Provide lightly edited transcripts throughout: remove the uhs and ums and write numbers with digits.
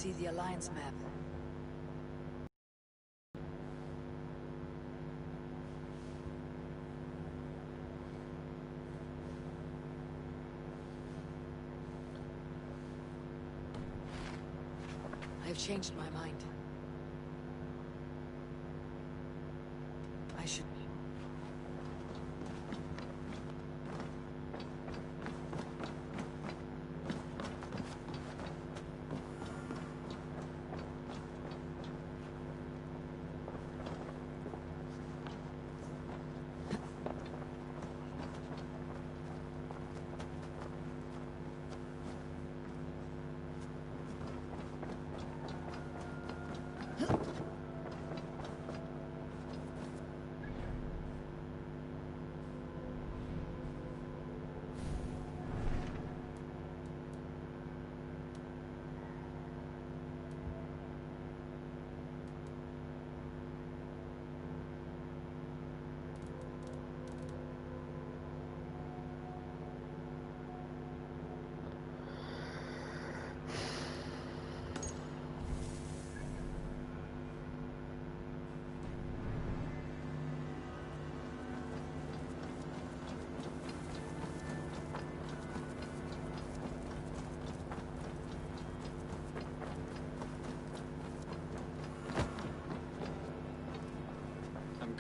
see the Alliance map. I've changed my mind. I should...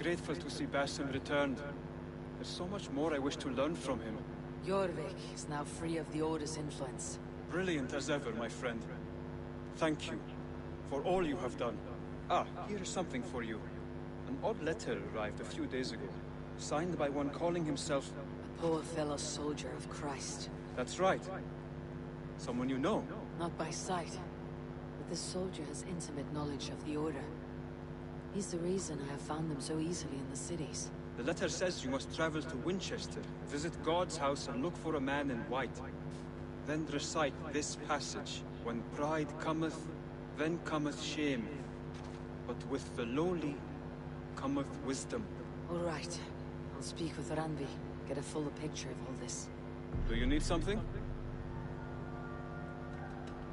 Grateful to see Basim returned. There's so much more I wish to learn from him. Jorvik is now free of the Order's influence. Brilliant as ever, my friend. Thank you for all you have done. Ah, here is something for you. An odd letter arrived a few days ago, signed by one calling himself... A poor fellow soldier of Christ. That's right. Someone you know? Not by sight, but this soldier has intimate knowledge of the Order. He's the reason I have found them so easily in the cities. The letter says you must travel to Winchester, visit God's house and look for a man in white. Then recite this passage. When pride cometh, then cometh shame. But with the lowly cometh wisdom. All right. I'll speak with Ranvi, get a fuller picture of all this. Do you need something?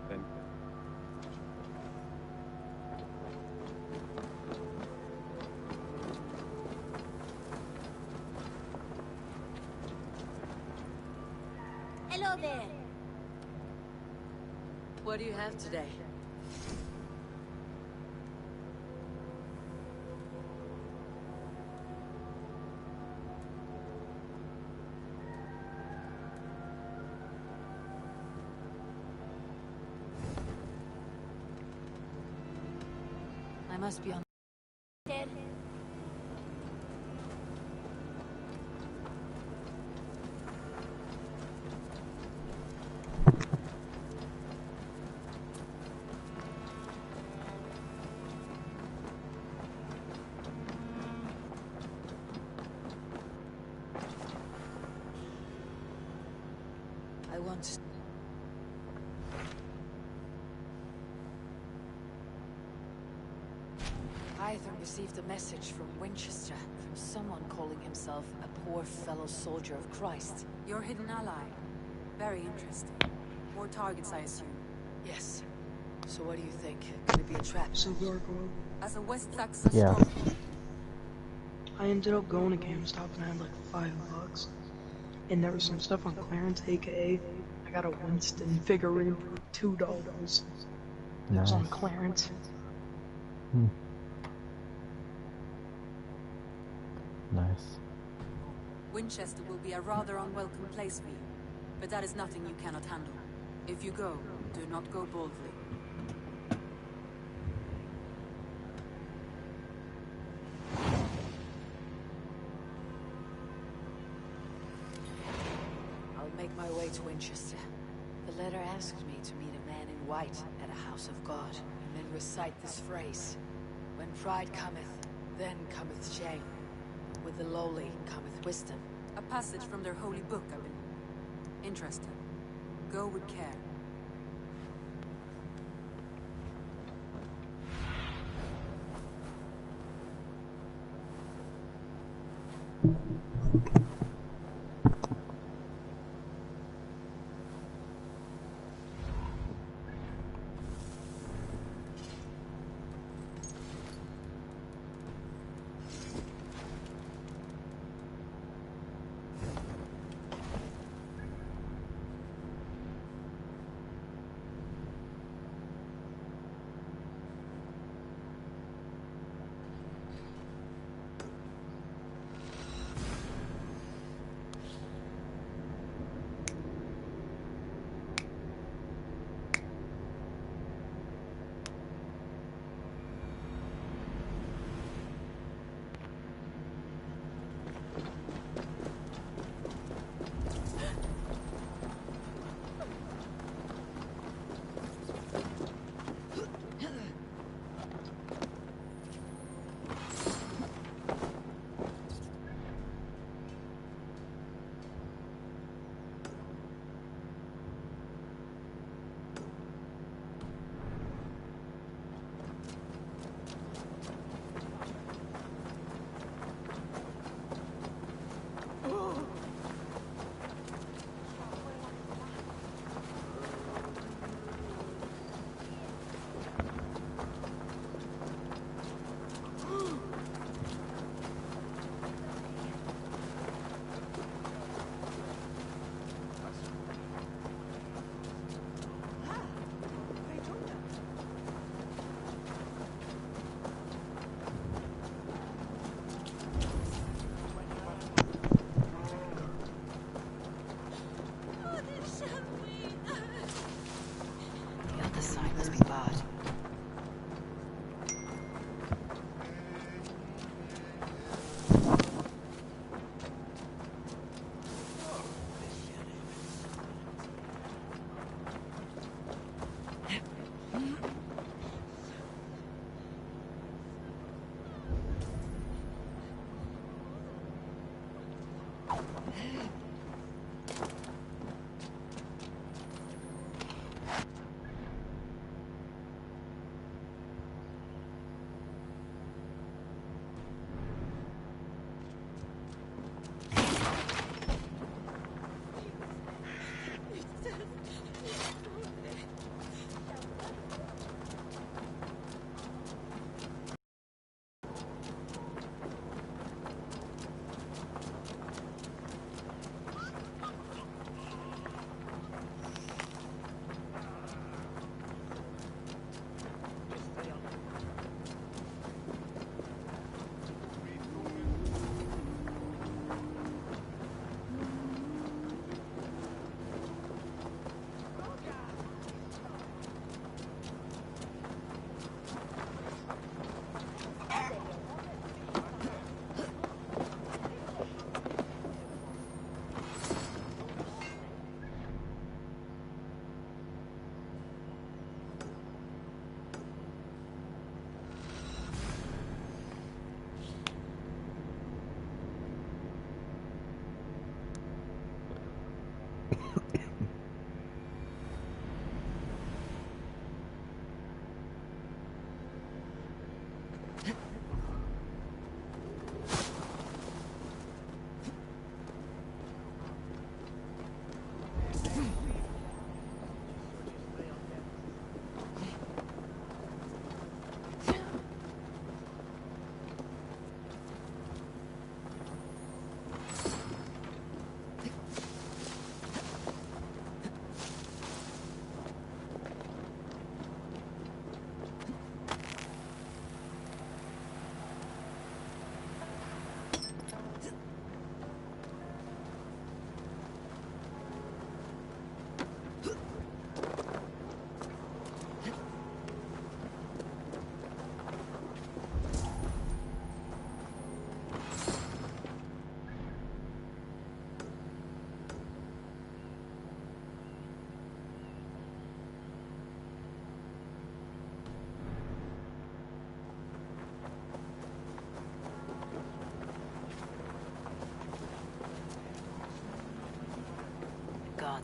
Then... Hello there. What do you have today? I must be on... Dead. I want... Either received a message from Winchester, from someone calling himself a poor fellow soldier of Christ. Your hidden ally. Very interesting. More targets, I assume. Yes. So what do you think? Could it be a trap? So Gargoyle. As a West Saxon Yeah. stronghold. I ended up going to GameStop and I had like $5. And there was some stuff on clearance, aka I got a Winston figurine for $2. It was on clearance. Hmm. Nice. Winchester will be a rather unwelcome place for you, but that is nothing you cannot handle. If you go, do not go boldly. I'll make my way to Winchester. The letter asked me to meet a man in white at a house of God, and then recite this phrase. When pride cometh, then cometh shame. With the lowly cometh wisdom. A passage from their holy book, I believe. Interesting. Go with care.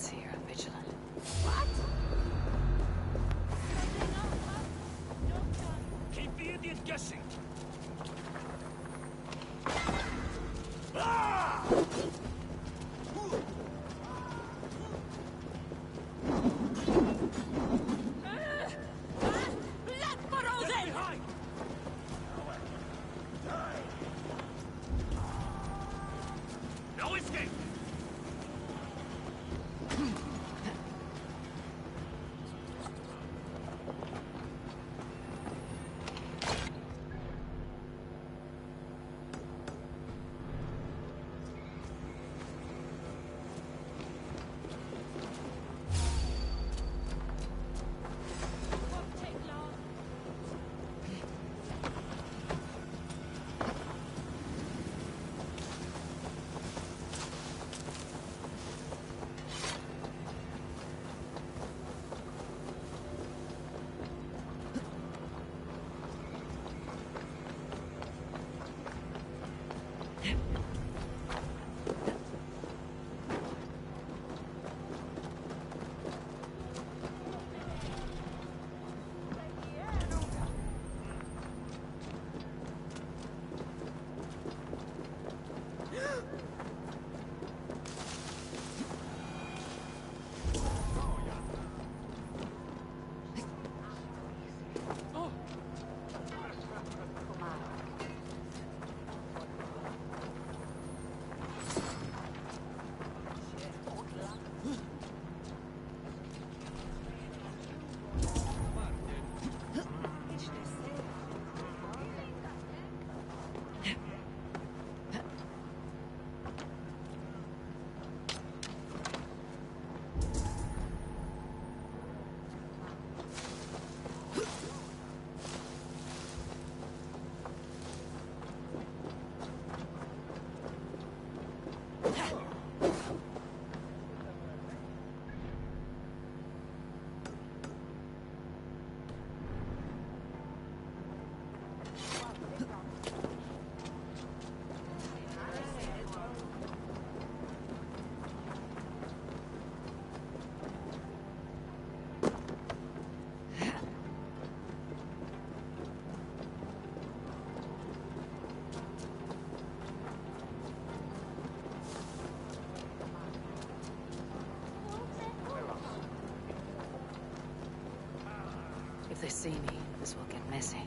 guards here are vigilant. Keep the idiot guessing. No escape! If they see me, this will get messy.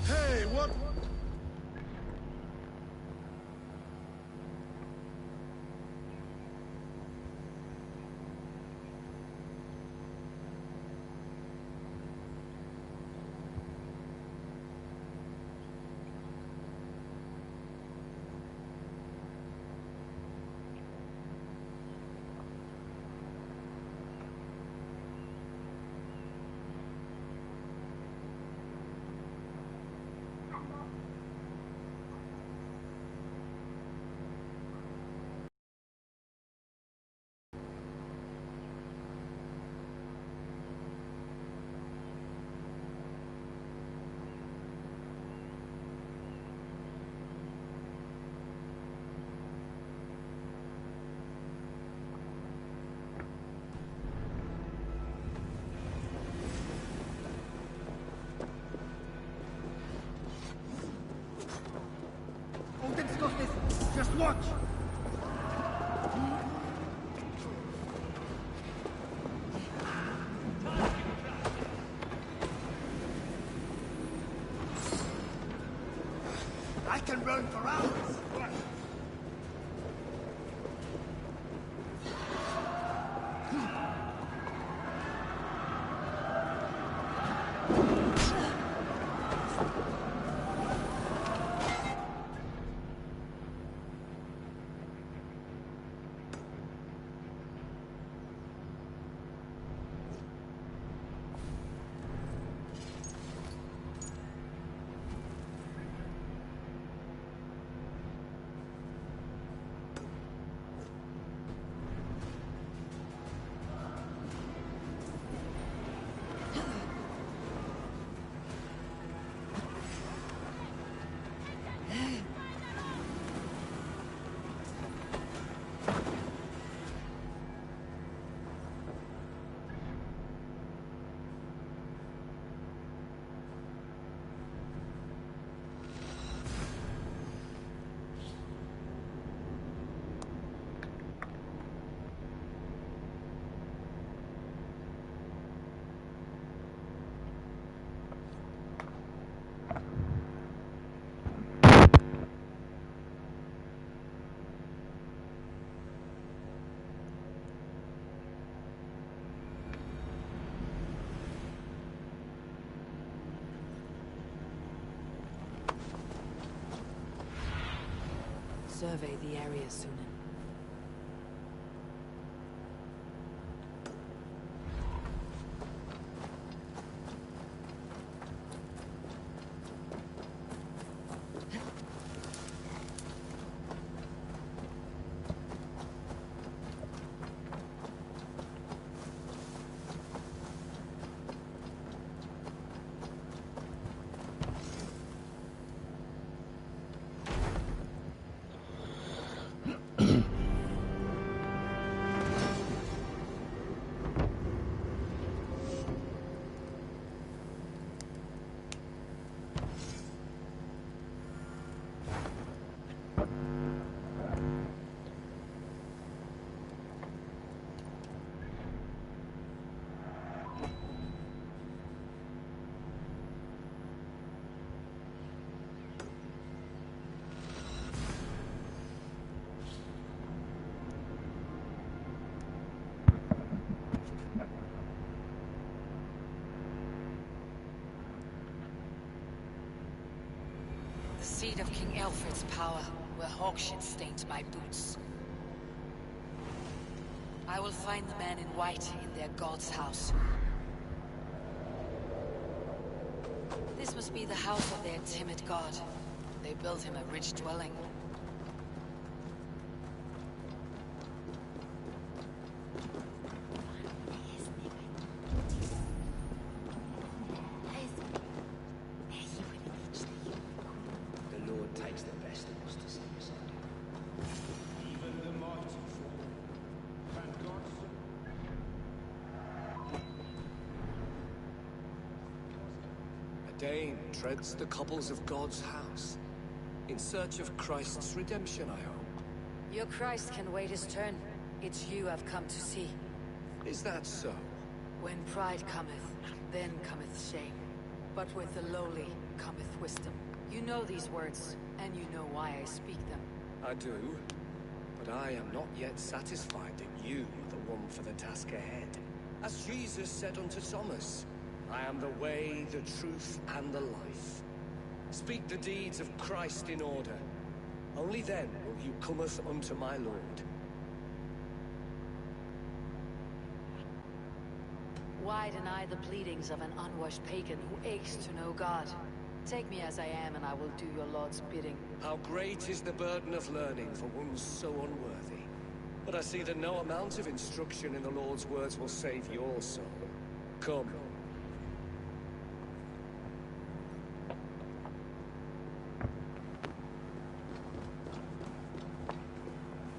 Hey, what? Just watch! I can run for hours! survey the area soon. The seat of King Alfred's power, where hawkshit stained my boots. I will find the man in white in their god's house. This must be the house of their timid god. They built him a rich dwelling. Dane treads the cobbles of God's house, in search of Christ's redemption, I hope. Your Christ can wait his turn. It's you I've come to see. Is that so? When pride cometh, then cometh shame. But with the lowly cometh wisdom. You know these words, and you know why I speak them. I do, but I am not yet satisfied that you are the one for the task ahead. As Jesus said unto Thomas, I am the way, the truth, and the life. Speak the deeds of Christ in order. Only then will you cometh unto my Lord. Why deny the pleadings of an unwashed pagan who aches to know God? Take me as I am, and I will do your Lord's bidding. How great is the burden of learning for one so unworthy. But I see that no amount of instruction in the Lord's words will save your soul. Come.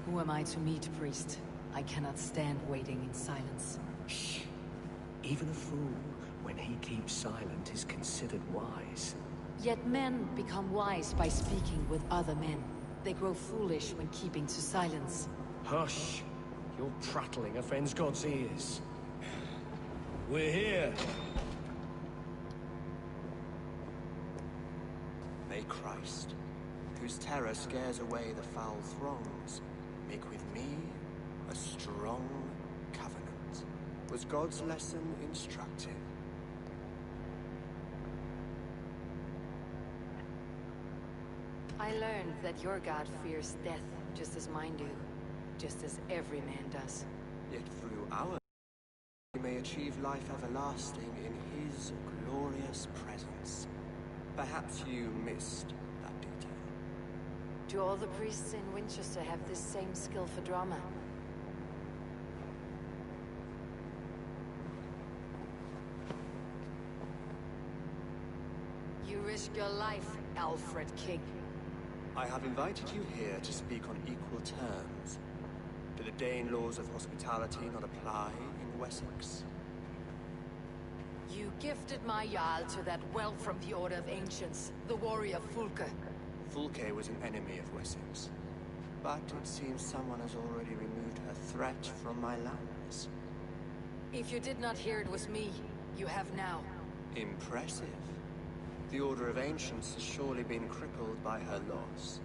Who am I to meet, priest? I cannot stand waiting in silence. Shh. Even a fool, when he keeps silent, is considered wise. Yet men become wise by speaking with other men. They grow foolish when keeping to silence. Hush! Your prattling offends God's ears. We're here! May Christ, whose terror scares away the foul throngs, make with me a strong covenant. Was God's lesson instructive? I learned that your God fears death, just as mine do. Just as every man does. Yet through our we may achieve life everlasting in his glorious presence. Perhaps you missed that detail. Do all the priests in Winchester have this same skill for drama? You risk your life, Alfred King. I have invited you here to speak on equal terms. Do the Dane laws of hospitality not apply in Wessex? You gifted my Jarl to that well from the Order of Ancients, the warrior Fulke. Fulke was an enemy of Wessex. But it seems someone has already removed her threat from my lands. If you did not hear it was me, you have now. Impressive. The Order of Ancients has surely been crippled by her loss.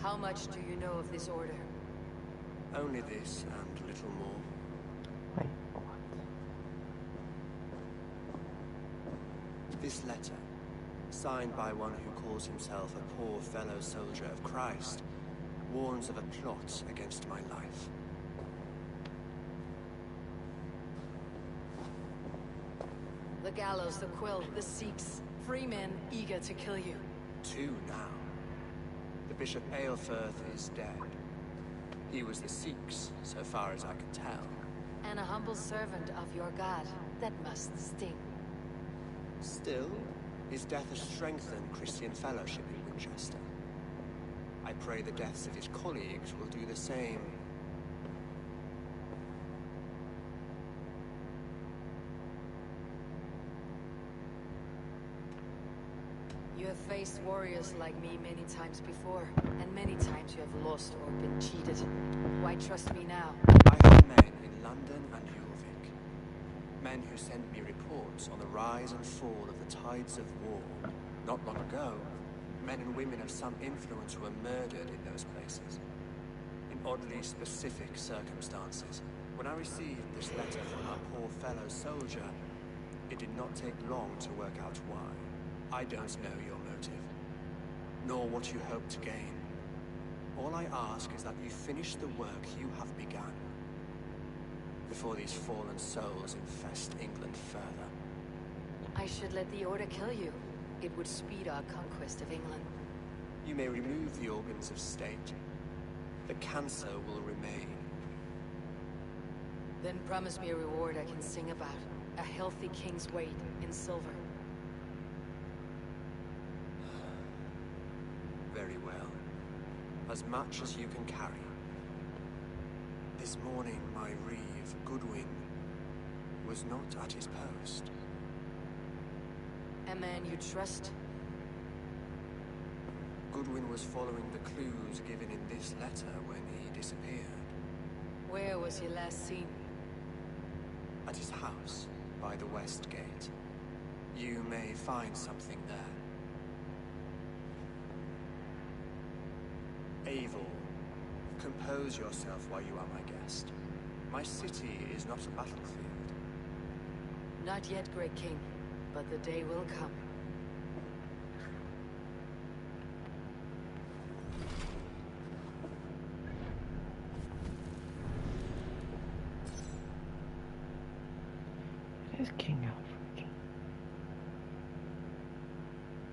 How much do you know of this order? Only this and little more. Wait, what? This letter. signed by one who calls himself a poor fellow soldier of Christ, warns of a plot against my life. The gallows, the quill, the Sikhs. Free men eager to kill you. 2 now. The Bishop Aelfirth is dead. He was the Sikhs, so far as I can tell. And a humble servant of your god. That must sting. Still, his death has strengthened Christian fellowship in Winchester. I pray the deaths of his colleagues will do the same. You have faced warriors like me many times before, and many times you have lost or been cheated. Why trust me now? I have men in London and Jorvik. Men who send me reports on the rise and fall of the tides of war. Not long ago, men and women of some influence were murdered in those places. In oddly specific circumstances. When I received this letter from our poor fellow soldier, it did not take long to work out why. I don't know your motive, nor what you hope to gain. All I ask is that you finish the work you have begun, before these fallen souls infest England further. I should let the Order kill you. It would speed our conquest of England. You may remove the organs of state. The cancer will remain. Then promise me a reward I can sing about. A healthy king's weight in silver. Very well. As much as you can carry. This morning, my reeve, Goodwin, was not at his post. A man you trust? Goodwin was following the clues given in this letter when he disappeared. Where was he last seen? At his house, by the West Gate. You may find something there. Eivor, compose yourself while you are my guest. My city is not a battlefield. Not yet, great king, but the day will come. It is King Alfred.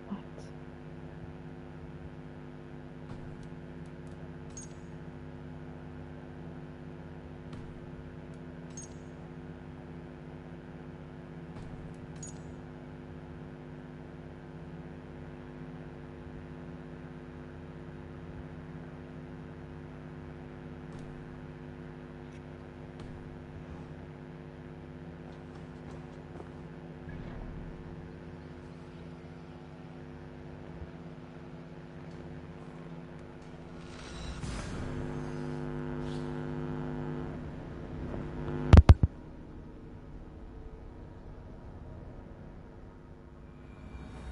What?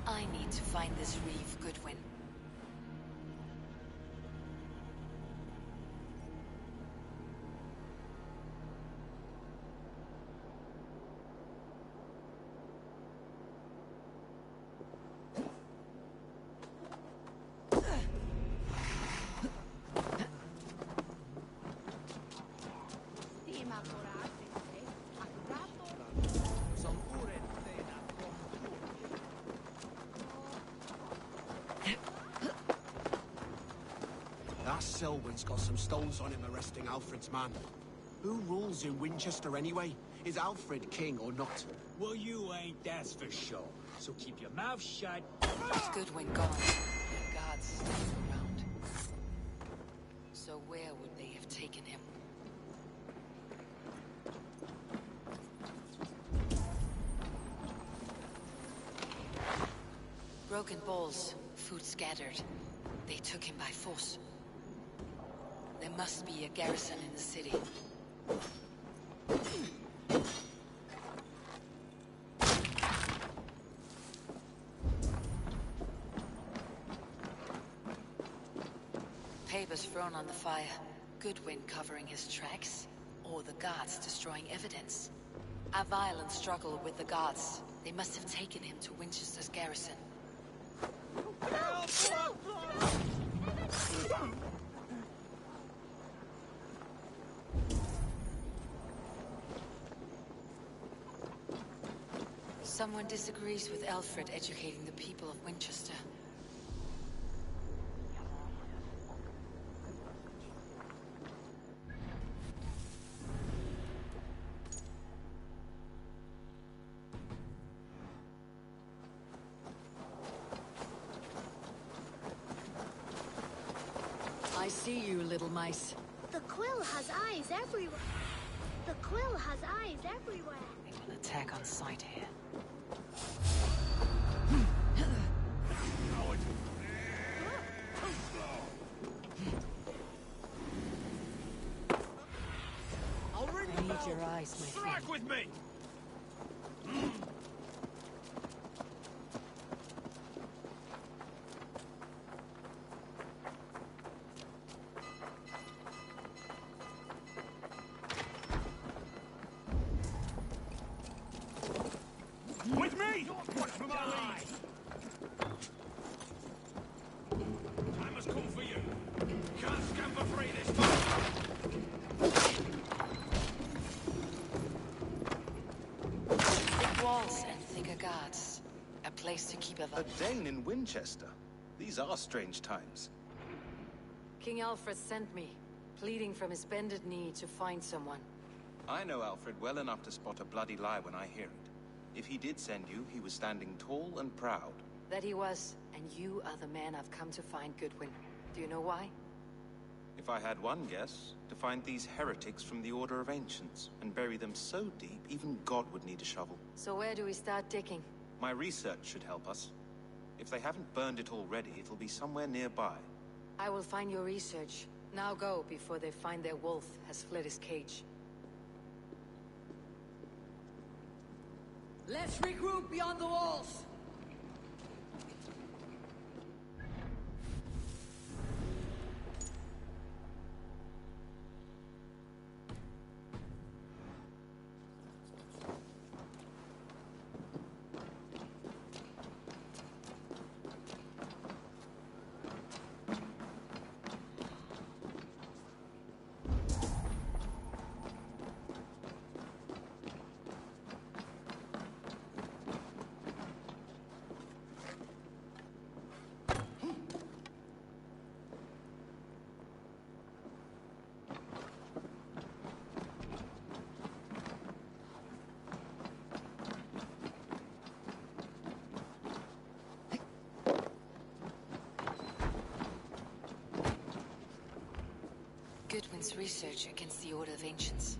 I need to find this reeve, Goodwin. That Selwyn's got some stones on him arresting Alfred's man. Who rules in Winchester anyway? Is Alfred king or not? Well, you ain't, that's for sure. So keep your mouth shut. Is Goodwin gone? The gods still around. So where would they have taken him? Broken bowls, food scattered. They took him by force. There must be a garrison in the city. Papers thrown on the fire. Goodwin covering his tracks, or the guards destroying evidence. A violent struggle with the guards. They must have taken him to Winchester's garrison. Someone disagrees with Alfred educating the people of Winchester. I see you, little mice. The quill has eyes everywhere. The quill has eyes everywhere. They will attack on sight here. I need your eyes, my friend. Strike with me! With me! Watch for my lead! Time has come for you. Can't scamper free this time. Thick walls and thicker guards. A place to keep A Dane in Winchester? These are strange times. King Alfred sent me, pleading from his bended knee to find someone. I know Alfred well enough to spot a bloody lie when I hear it. If he did send you, he was standing tall and proud. That he was, and you are the man I've come to find, Goodwin. Do you know why? If I had one guess, to find these heretics from the Order of Ancients, and bury them so deep, even God would need a shovel. So where do we start digging? My research should help us. If they haven't burned it already, it'll be somewhere nearby. I will find your research. Now go, before they find their wolf has fled his cage. Let's regroup beyond the walls! Goodwin's research against the Order of Ancients.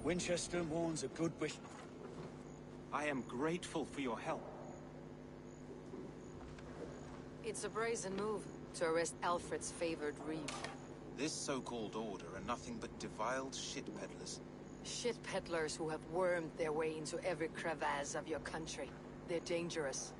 Winchester mourns a good wish. I am grateful for your help. It's a brazen move to arrest Alfred's favored reeve. This so-called order are nothing but defiled shit peddlers. Shit peddlers who have wormed their way into every crevasse of your country. They're dangerous.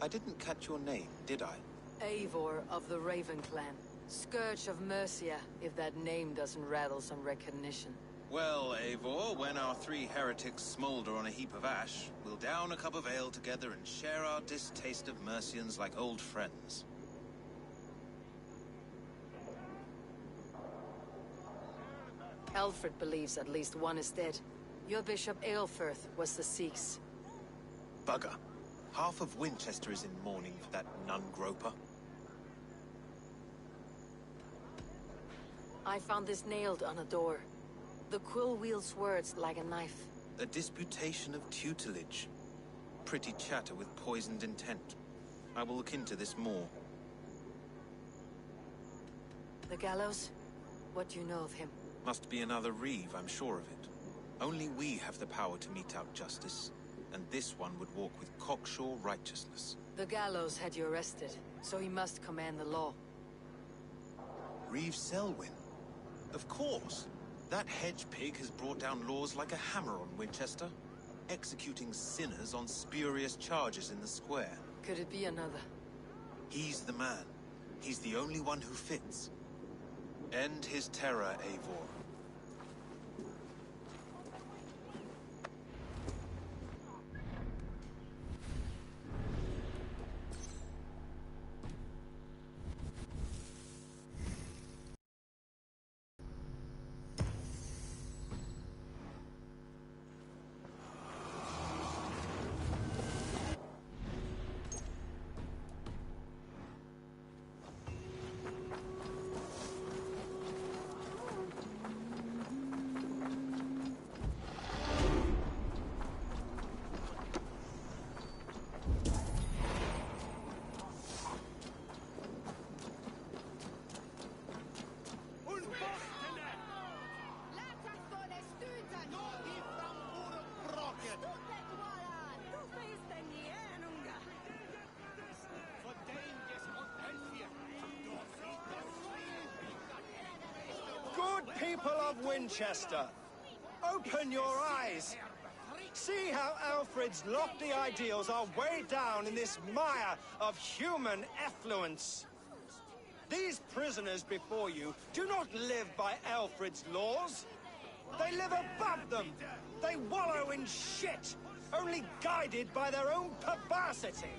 I didn't catch your name, did I? Eivor of the Raven Clan. Scourge of Mercia, if that name doesn't rattle some recognition. Well, Eivor, when our three heretics smolder on a heap of ash, we'll down a cup of ale together and share our distaste of Mercians like old friends. Alfred believes at least one is dead. Your Bishop Aelfirth was the Sikhs. Bugger. Half of Winchester is in mourning for that nun-groper. I found this nailed on a door. The quill wields words like a knife. A disputation of tutelage. Pretty chatter with poisoned intent. I will look into this more. The gallows? What do you know of him? Must be another Reeve, I'm sure of it. Only we have the power to mete out justice, and this one would walk with cocksure righteousness. The gallows had you arrested, so he must command the law. Reeve Selwyn? Of course. That hedge pig has brought down laws like a hammer on Winchester, executing sinners on spurious charges in the square. Could it be another? He's the man. He's the only one who fits. End his terror, Eivor. People of Winchester, open your eyes. See how Alfred's lofty ideals are weighed down in this mire of human effluence. These prisoners before you do not live by Alfred's laws. They live above them. They wallow in shit, only guided by their own perversity.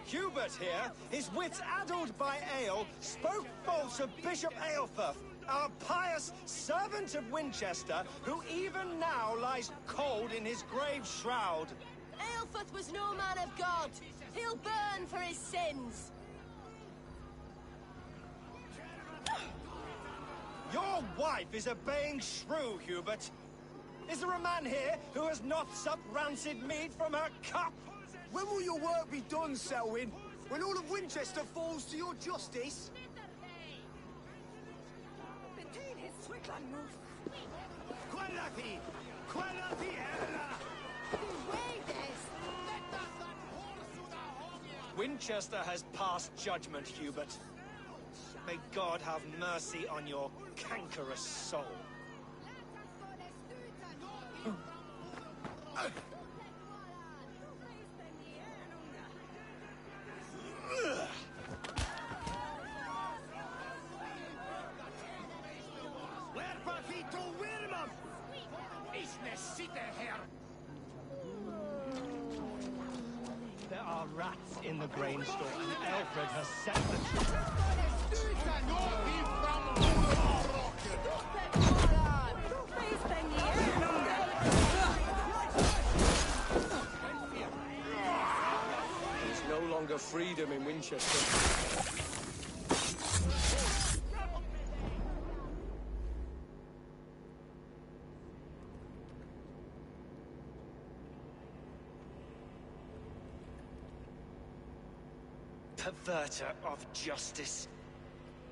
Hubert here, his wits addled by ale, spoke false of Bishop Aelfirth, our pious servant of Winchester, who even now lies cold in his grave shroud. Aelfirth was no man of God. He'll burn for his sins. Your wife is obeying shrew, Hubert. Is there a man here who has not supped rancid mead from her cup? When will your work be done, Selwyn? When all of Winchester falls to your justice? Winchester has passed judgment, Hubert. May God have mercy on your cankerous soul. There are rats in the grain store, and Alfred has set the There's no longer freedom in Winchester. Perverter of justice.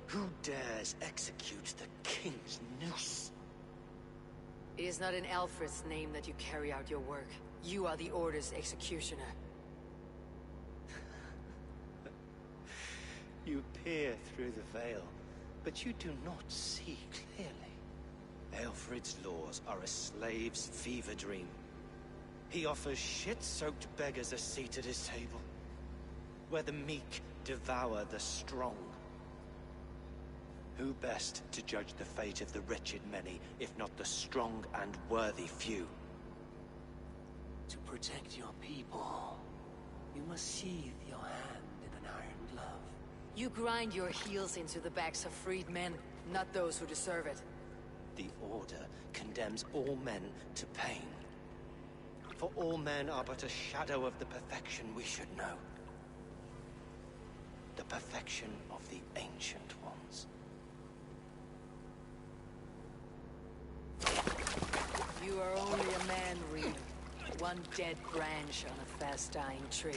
Who dares execute the king's noose? It is not in Alfred's name that you carry out your work. You are the Order's executioner. You peer through the veil, but you do not see clearly. Alfred's laws are a slave's fever dream. He offers shit-soaked beggars a seat at his table, where the meek devour the strong. Who best to judge the fate of the wretched many, if not the strong and worthy few? To protect your people, you must sheathe your hand in an iron glove. You grind your heels into the backs of freed men, not those who deserve it. The Order condemns all men to pain. For all men are but a shadow of the perfection we should know. The perfection of the Ancient Ones. are only a man, Reed. One dead branch on a fast-dying tree.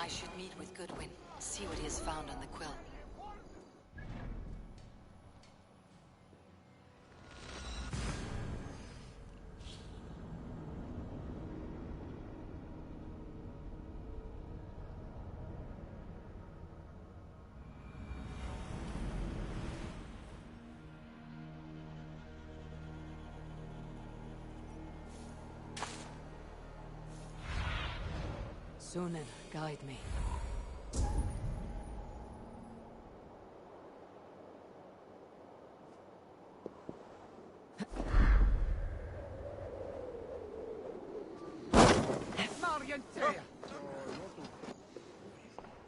I should meet with Goodwin, see what he has found on the quill. Sunan, guide me.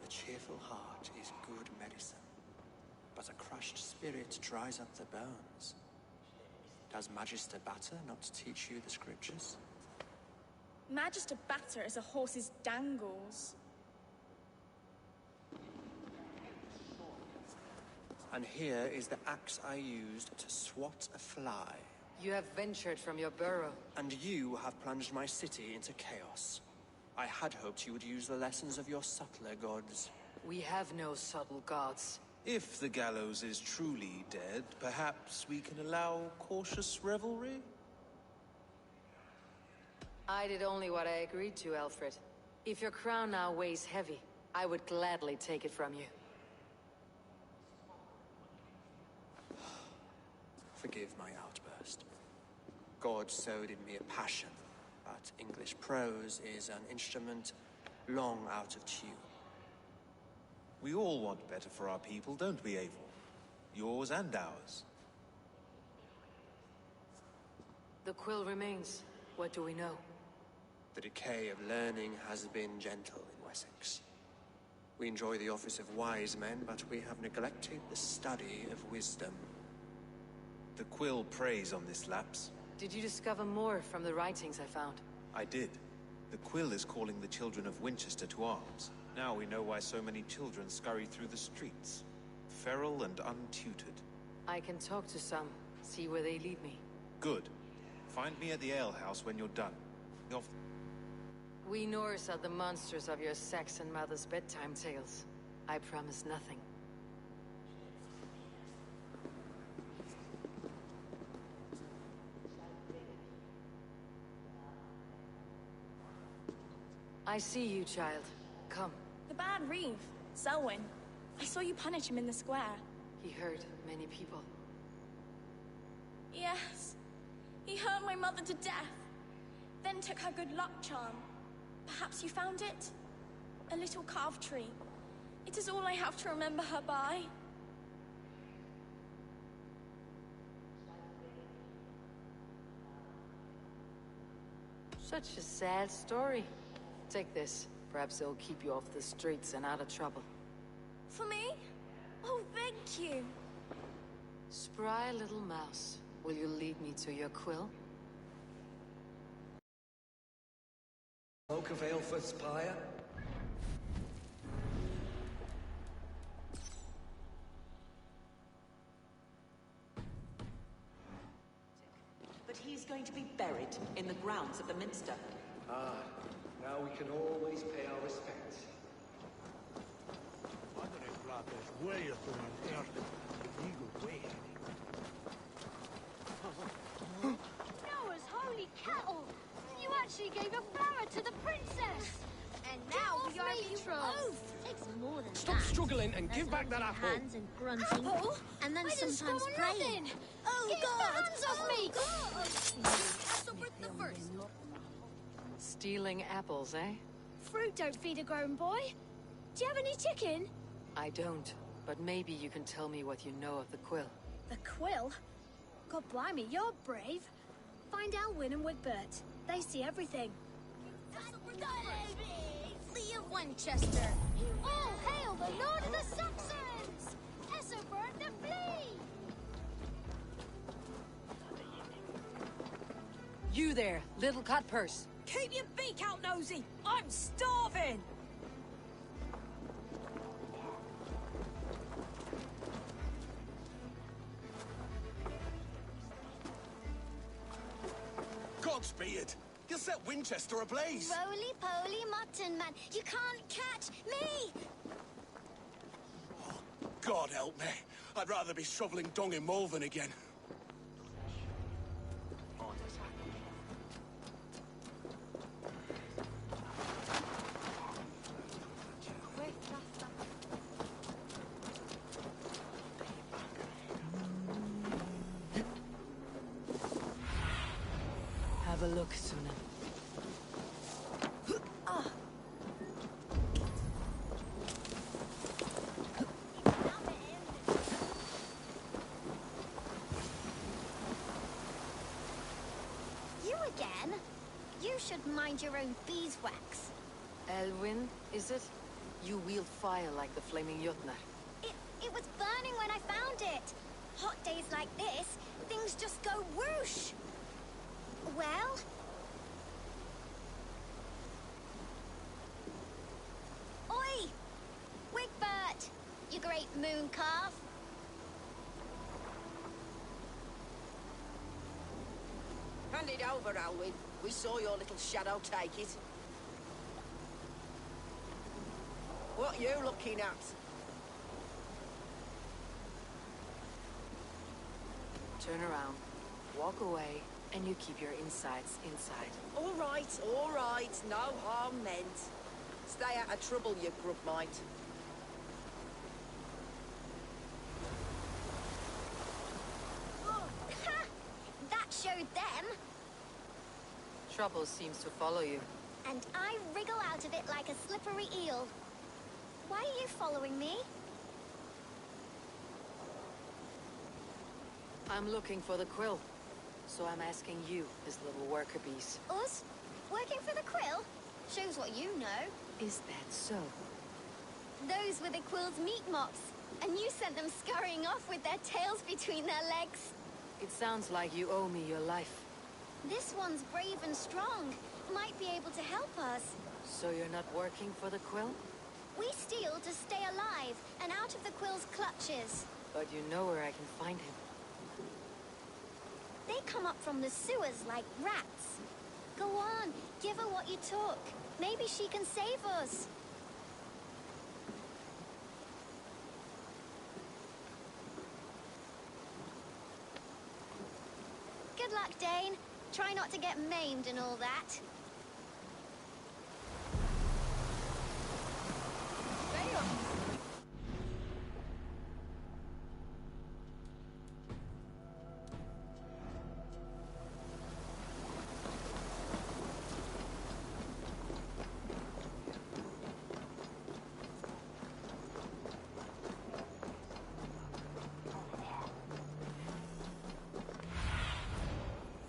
A cheerful heart is good medicine, but a crushed spirit dries up the bones. Does Magister Batter not teach you the scriptures? Magister Batter is a horse's dangles. And here is the axe I used to swat a fly. You have ventured from your burrow. And you have plunged my city into chaos. I had hoped you would use the lessons of your subtler gods. We have no subtle gods. If the gallows is truly dead, perhaps we can allow cautious revelry? I did only what I agreed to, Alfred. If your crown now weighs heavy, I would gladly take it from you. Forgive my outburst. God sowed in me a passion, but English prose is an instrument long out of tune. We all want better for our people, don't we, Eivor? Yours and ours. The quill remains. What do we know? The decay of learning has been gentle in Wessex. We enjoy the office of wise men, but we have neglected the study of wisdom. The quill preys on this lapse. Did you discover more from the writings I found? I did. The quill is calling the children of Winchester to arms. Now we know why so many children scurry through the streets. Feral and untutored. I can talk to some, see where they lead me. Good. Find me at the alehouse when you're done. We Norse are the monsters of your Saxon mother's bedtime tales. I promise nothing. I see you, child. Come. The bad Reeve, Selwyn. I saw you punish him in the square. He hurt many people. Yes. He hurt my mother to death. Then took her good luck charm. Perhaps you found it? A little carved tree. It is all I have to remember her by. Such a sad story. Take this. Perhaps it'll keep you off the streets and out of trouble. For me? Oh, thank you. Spry little mouse. Will you lead me to your quill? Smoke of Aelfred's pyre? But he's going to be buried in the grounds of the Minster. Ah, now we can always pay our respects. Noah's holy cattle! You actually gave a flower to the princess! And now we are betrothed! Takes more than Stop that. struggling and There's give back that washing apple! hands and grunting. Apple? And then I didn't sometimes score praying. nothing. Oh, Get God! the hands off me! Castlebrith the First. Stealing apples, eh? Fruit don't feed a grown boy. Do you have any chicken? I don't. But maybe you can tell me what you know of the quill. The quill? God blimey, you're brave. Find Alwyn and Wigbert. They see everything. Lee of Winchester. All hail the Lord of the Saxons! Essobert the Flea! You there, little cutpurse. Keep your beak out, Nosy! I'm starving! Godspeed! You'll set Winchester ablaze. Roly-poly mutton man, you can't catch me! God help me. I'd rather be shoveling dung in Malvern again. Have a look, Suna. You again? You should mind your own beeswax. Elwyn, is it? You wield fire like the flaming Jotnar. It was burning when I found it. Hot days like this, things just go whoosh. Well? Oi! Wigbert! You great moon calf! Hand it over, Alwyn. We saw your little shadow take it. What you looking at? Turn around, walk away, and you keep your insides inside. All right. No harm meant. Stay out of trouble, you grub mite. That showed them. Trouble seems to follow you. And I wriggle out of it like a slippery eel. Why are you following me? I'm looking for the quill. So I'm asking you, his little worker bees. Us? Working for the quill? Shows what you know. Is that so? Those were the quill's meat mops. And you sent them scurrying off with their tails between their legs. It sounds like you owe me your life. This one's brave and strong. Might be able to help us. So you're not working for the quill? We steal to stay alive and out of the quill's clutches. But you know where I can find him. They come up from the sewers like rats. Go on, give her what you took. Maybe she can save us. Good luck, Dane. Try not to get maimed and all that.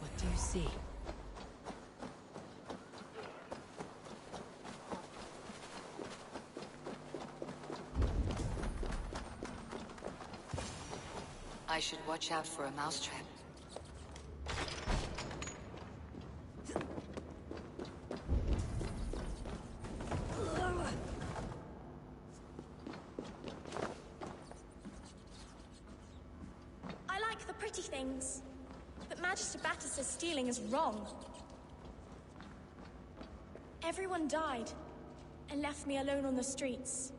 What do you see? I should watch out for a mousetrap. I like the pretty things, but Magister Batter says stealing is wrong. Everyone died and left me alone on the streets.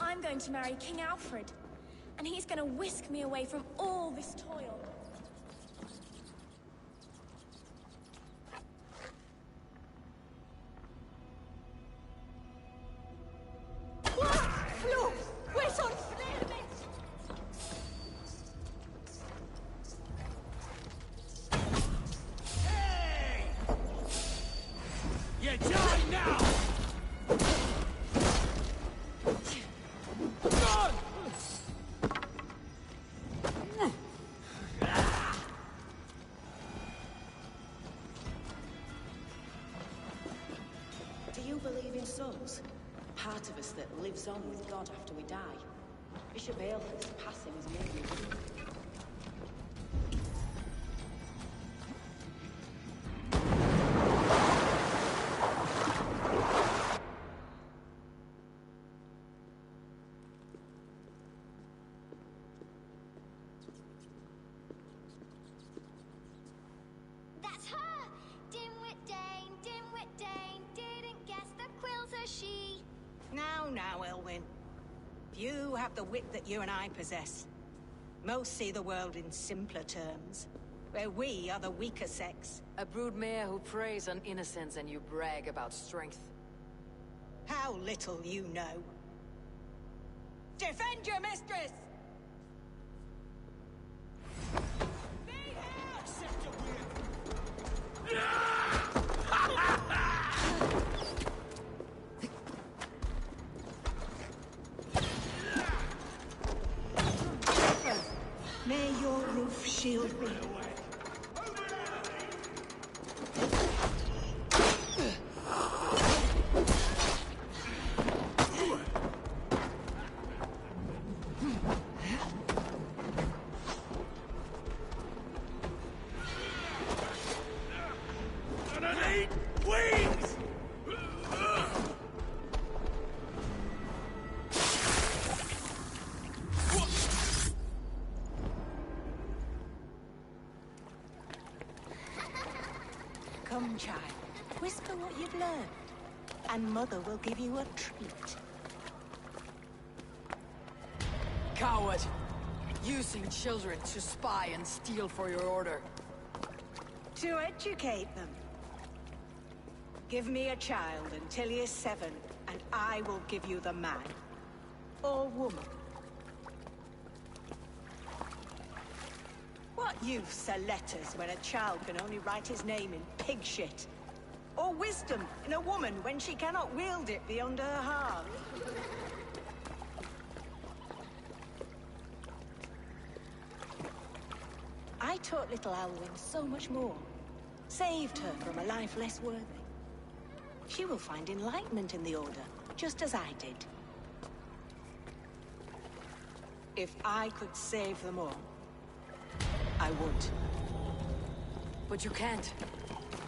I'm going to marry King Alfred, and he's going to whisk me away from all this toil. You die now! Do you believe in souls? Part of us that lives on with God after we die. Bishop Aelfred's passing has made me wonder. That's Now, Elwyn. You have the wit that you and I possess. Most see the world in simpler terms, where we are the weaker sex. A broodmare who preys on innocence and you brag about strength. How little you know. Defend your mistress! May your roof shield me. Come, child. Whisper what you've learned, and Mother will give you a treat. Coward! Using children to spy and steal for your order. To educate them. Give me a child until he is 7, and I will give you the man. Or woman. What use are letters when a child can only write his name in pig shit? Or wisdom in a woman when she cannot wield it beyond her heart? I taught little Alwyn so much more. Saved her from a life less worthy. She will find enlightenment in the Order, just as I did. If I could save them all, I would. But you can't.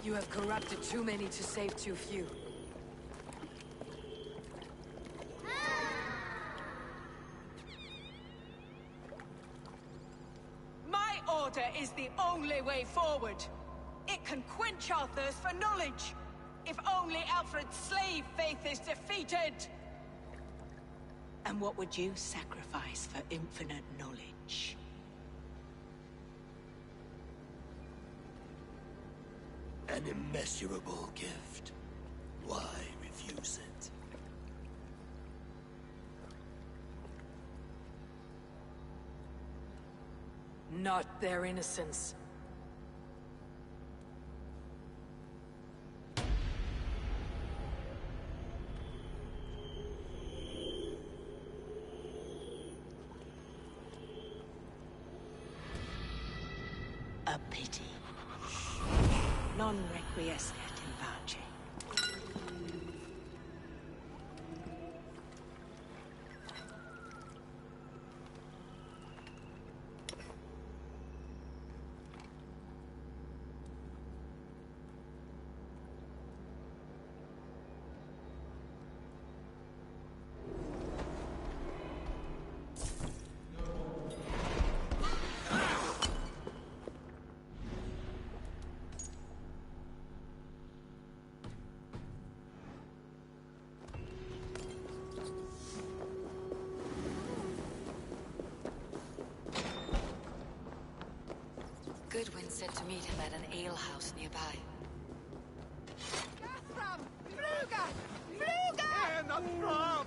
You have corrupted too many to save too few. My order is the only way forward. It can quench our thirst for knowledge. If only Alfred's slave faith is defeated. And what would you sacrifice for infinite knowledge? An immeasurable gift. Why refuse it? Not their innocence. A pity. Non requiescat in pace. Goodwin said to meet him at an alehouse nearby. From Fruga! Fruga! Not from!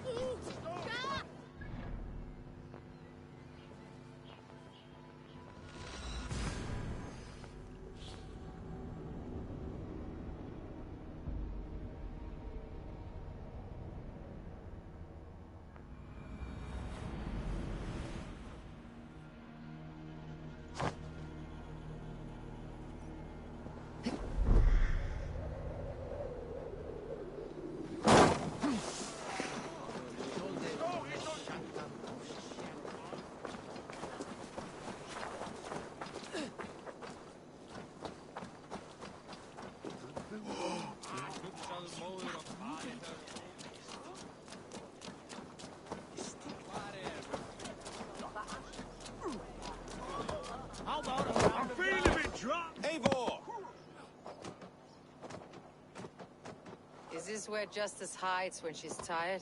I'm feeling a bit drunk. Eivor! Is this where Justice hides when she's tired?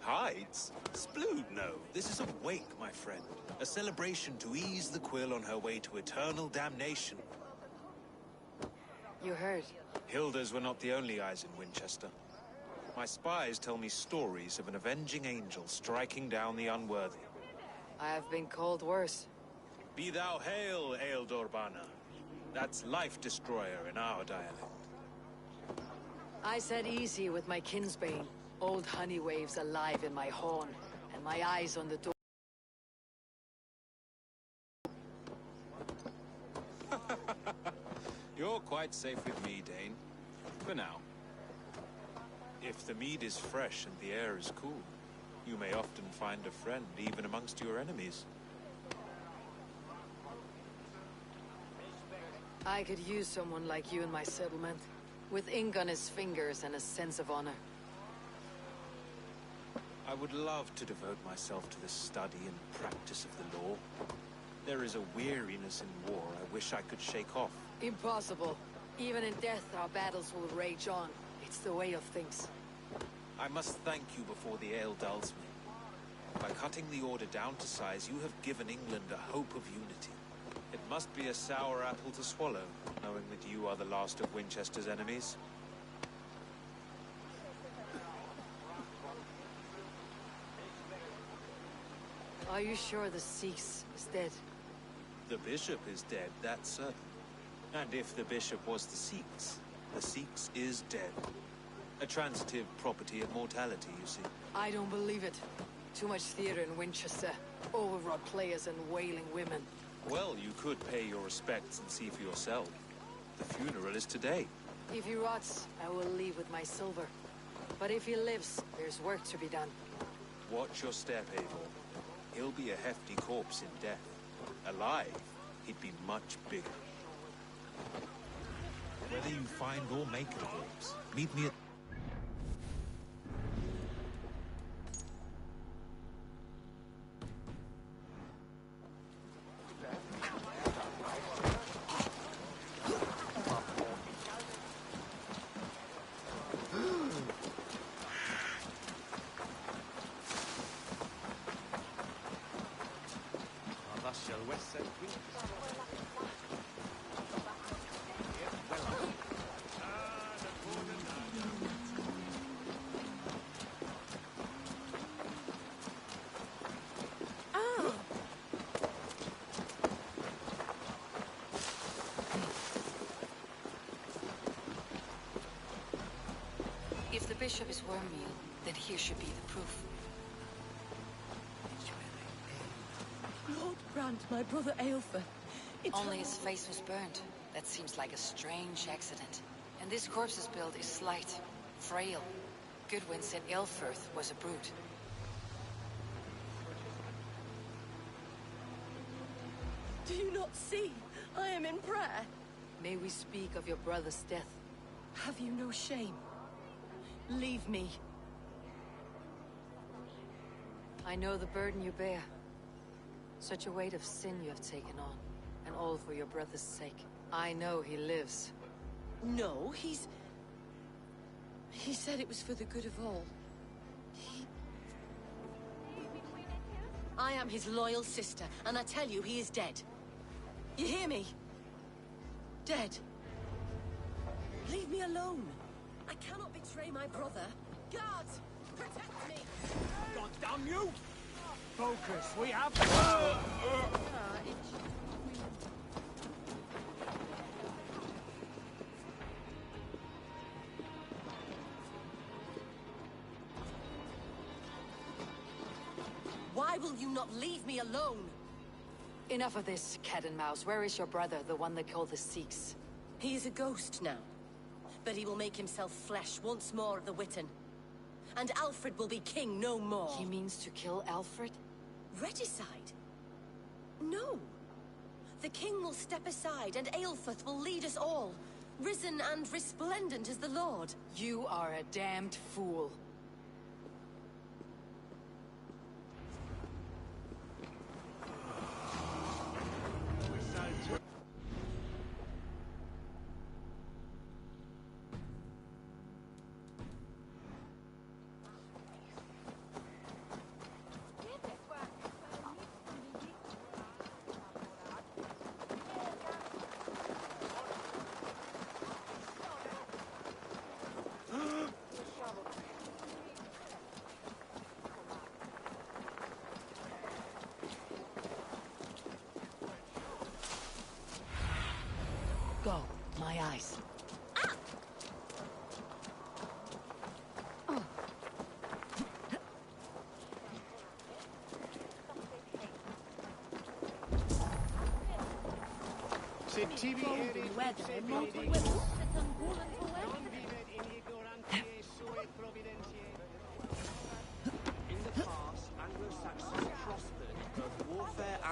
Hides? Splood, no. This is a wake, my friend. A celebration to ease the quill on her way to eternal damnation. You heard. Hilda's were not the only eyes in Winchester. My spies tell me stories of an avenging angel striking down the unworthy. I have been called worse. Be thou hail, Ealdor Bana. That's Life Destroyer in our dialect. I said easy with my kinsbane. Old honey waves alive in my horn, and my eyes on the door. You're quite safe with me, Dane. For now. If the mead is fresh and the air is cool, you may often find a friend even amongst your enemies. I could use someone like you in my settlement, with ink on his fingers and a sense of honor. I would love to devote myself to the study and practice of the law. There is a weariness in war I wish I could shake off. Impossible. Even in death, our battles will rage on. It's the way of things. I must thank you before the ale dulls me. By cutting the order down to size, you have given England a hope of unity. It must be a sour apple to swallow, knowing that you are the last of Winchester's enemies. Are you sure the Sikhs is dead? The bishop is dead, that's certain. And if the bishop was the Sikhs is dead. A transitive property of mortality, you see. I don't believe it. Too much theater in Winchester. Overwrought players and wailing women. Well, you could pay your respects and see for yourself. The funeral is today. If he rots, I will leave with my silver. But if he lives, there's work to be done. Watch your step, Eivor. He'll be a hefty corpse in death. Alive, he'd be much bigger. Whether you find or make a corpse, meet me at... If the bishop is wormmeal, then here should be the proof. Lord Brand, my brother Aelfer. Only his face was burned. That seems like a strange accident. And this corpse's build is slight, frail. Goodwin said Aelfirth was a brute. Do you not see? I am in prayer. May we speak of your brother's death? Have you no shame? Leave me. I know the burden you bear. Such a weight of sin you have taken on, and all for your brother's sake. I know he lives. No, He said it was for the good of all. I am his loyal sister, and I tell you, he is dead. You hear me? Dead. Leave me alone. I cannot betray my brother. Guards, protect me! God damn you! Focus, we have... Why will you not leave me alone? Enough of this, cat and mouse. Where is your brother, the one they call the Sikhs? He is a ghost now. But he will make himself flesh once more of the Witten. And Alfred will be king no more. He means to kill Alfred? Regicide? No. The king will step aside, and Aelfirth will lead us all. Risen and resplendent as the Lord. You are a damned fool.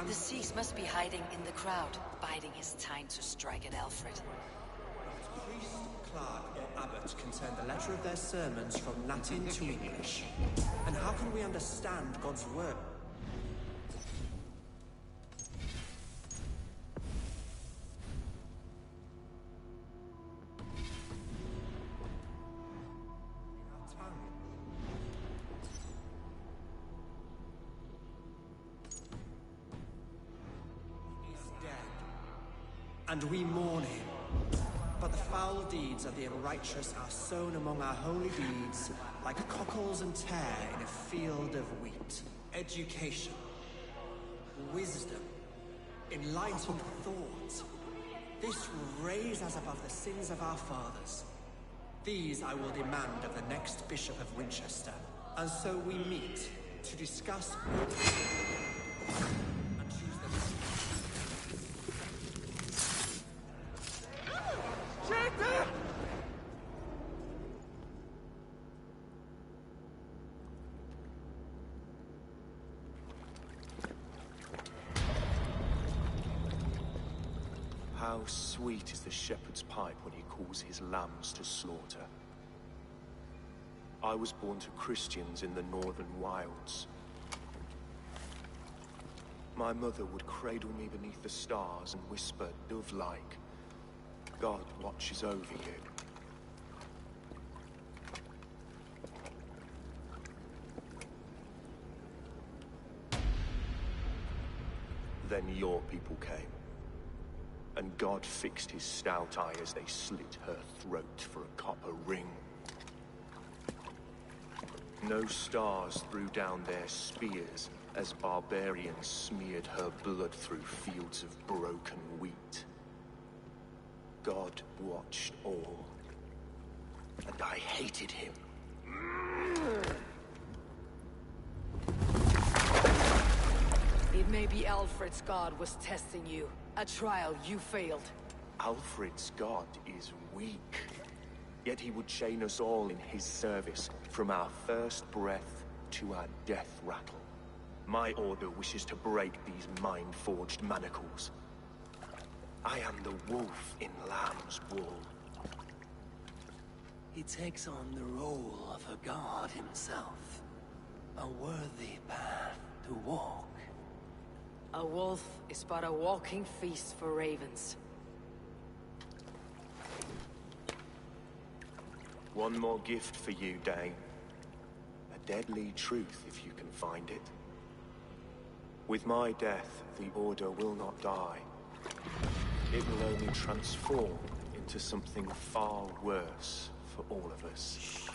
The Seas must be hiding in the crowd, biding his time to strike at Alfred. Priest, clerk, or abbot can turn the letter of their sermons from Latin to English. And how can we understand God's word? And we mourn him. But the foul deeds of the unrighteous are sown among our holy deeds, like cockles and tare in a field of wheat. Education, wisdom, enlightened thought. This will raise us above the sins of our fathers. These I will demand of the next Bishop of Winchester. And so we meet to discuss and choose the How sweet is the shepherd's pipe when he calls his lambs to slaughter. I was born to Christians in the northern wilds. My mother would cradle me beneath the stars and whisper, dove-like, God watches over you. Then your people came. And God fixed his stout eye as they slit her throat for a copper ring. No stars threw down their spears as barbarians smeared her blood through fields of broken wheat. God watched all, and I hated him. It may be Alfred's god was testing you. A trial you failed. Alfred's god is weak. Yet he would chain us all in his service, from our first breath to our death rattle. My order wishes to break these mind-forged manacles. I am the wolf in lamb's wool. He takes on the role of a god himself. A worthy path to walk. A wolf is but a walking feast for ravens. One more gift for you, Dane. A deadly truth, if you can find it. With my death, the Order will not die. It will only transform into something far worse for all of us.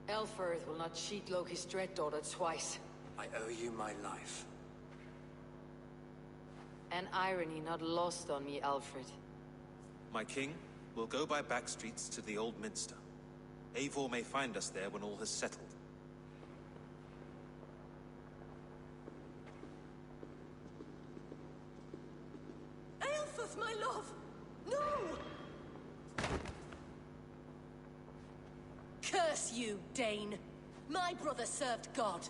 Alfred will not cheat Loki's dread-daughter twice. I owe you my life. An irony not lost on me, Alfred. My king, we'll go by back streets to the Old Minster. Eivor may find us there when all has settled. Aelfus, my love! No! Curse you, Dane! My brother served God.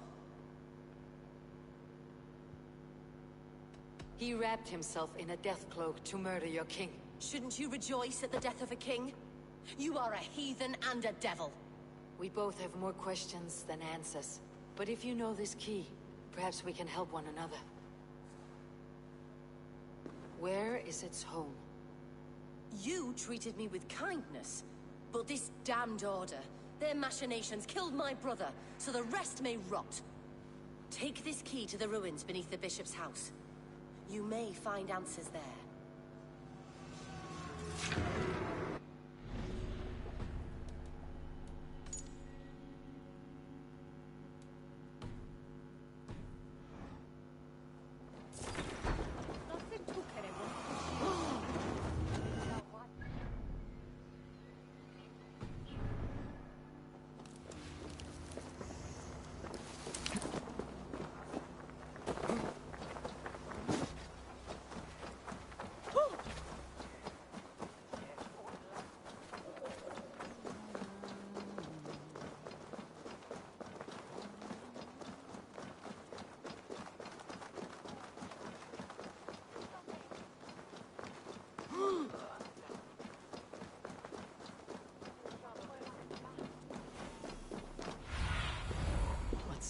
He wrapped himself in a death cloak to murder your king. Shouldn't you rejoice at the death of a king? You are a heathen and a devil. We both have more questions than answers. But if you know this key, perhaps we can help one another. Where is its home? You treated me with kindness, but this damned order, their machinations killed my brother, so the rest may rot. Take this key to the ruins beneath the bishop's house. You may find answers there.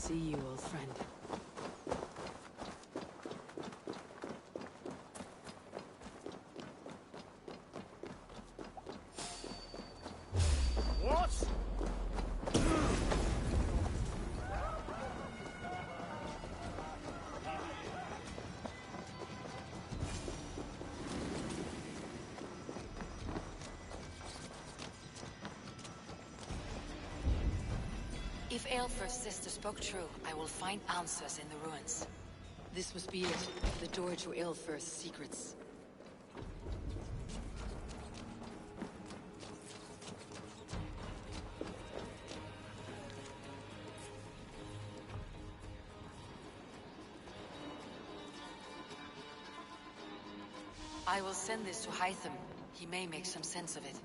see you, old friend. What? If Aelfir's sister spoke true, I will find answers in the ruins. This must be it. The door to Aelfir's secrets. I will send this to Hytham. He may make some sense of it.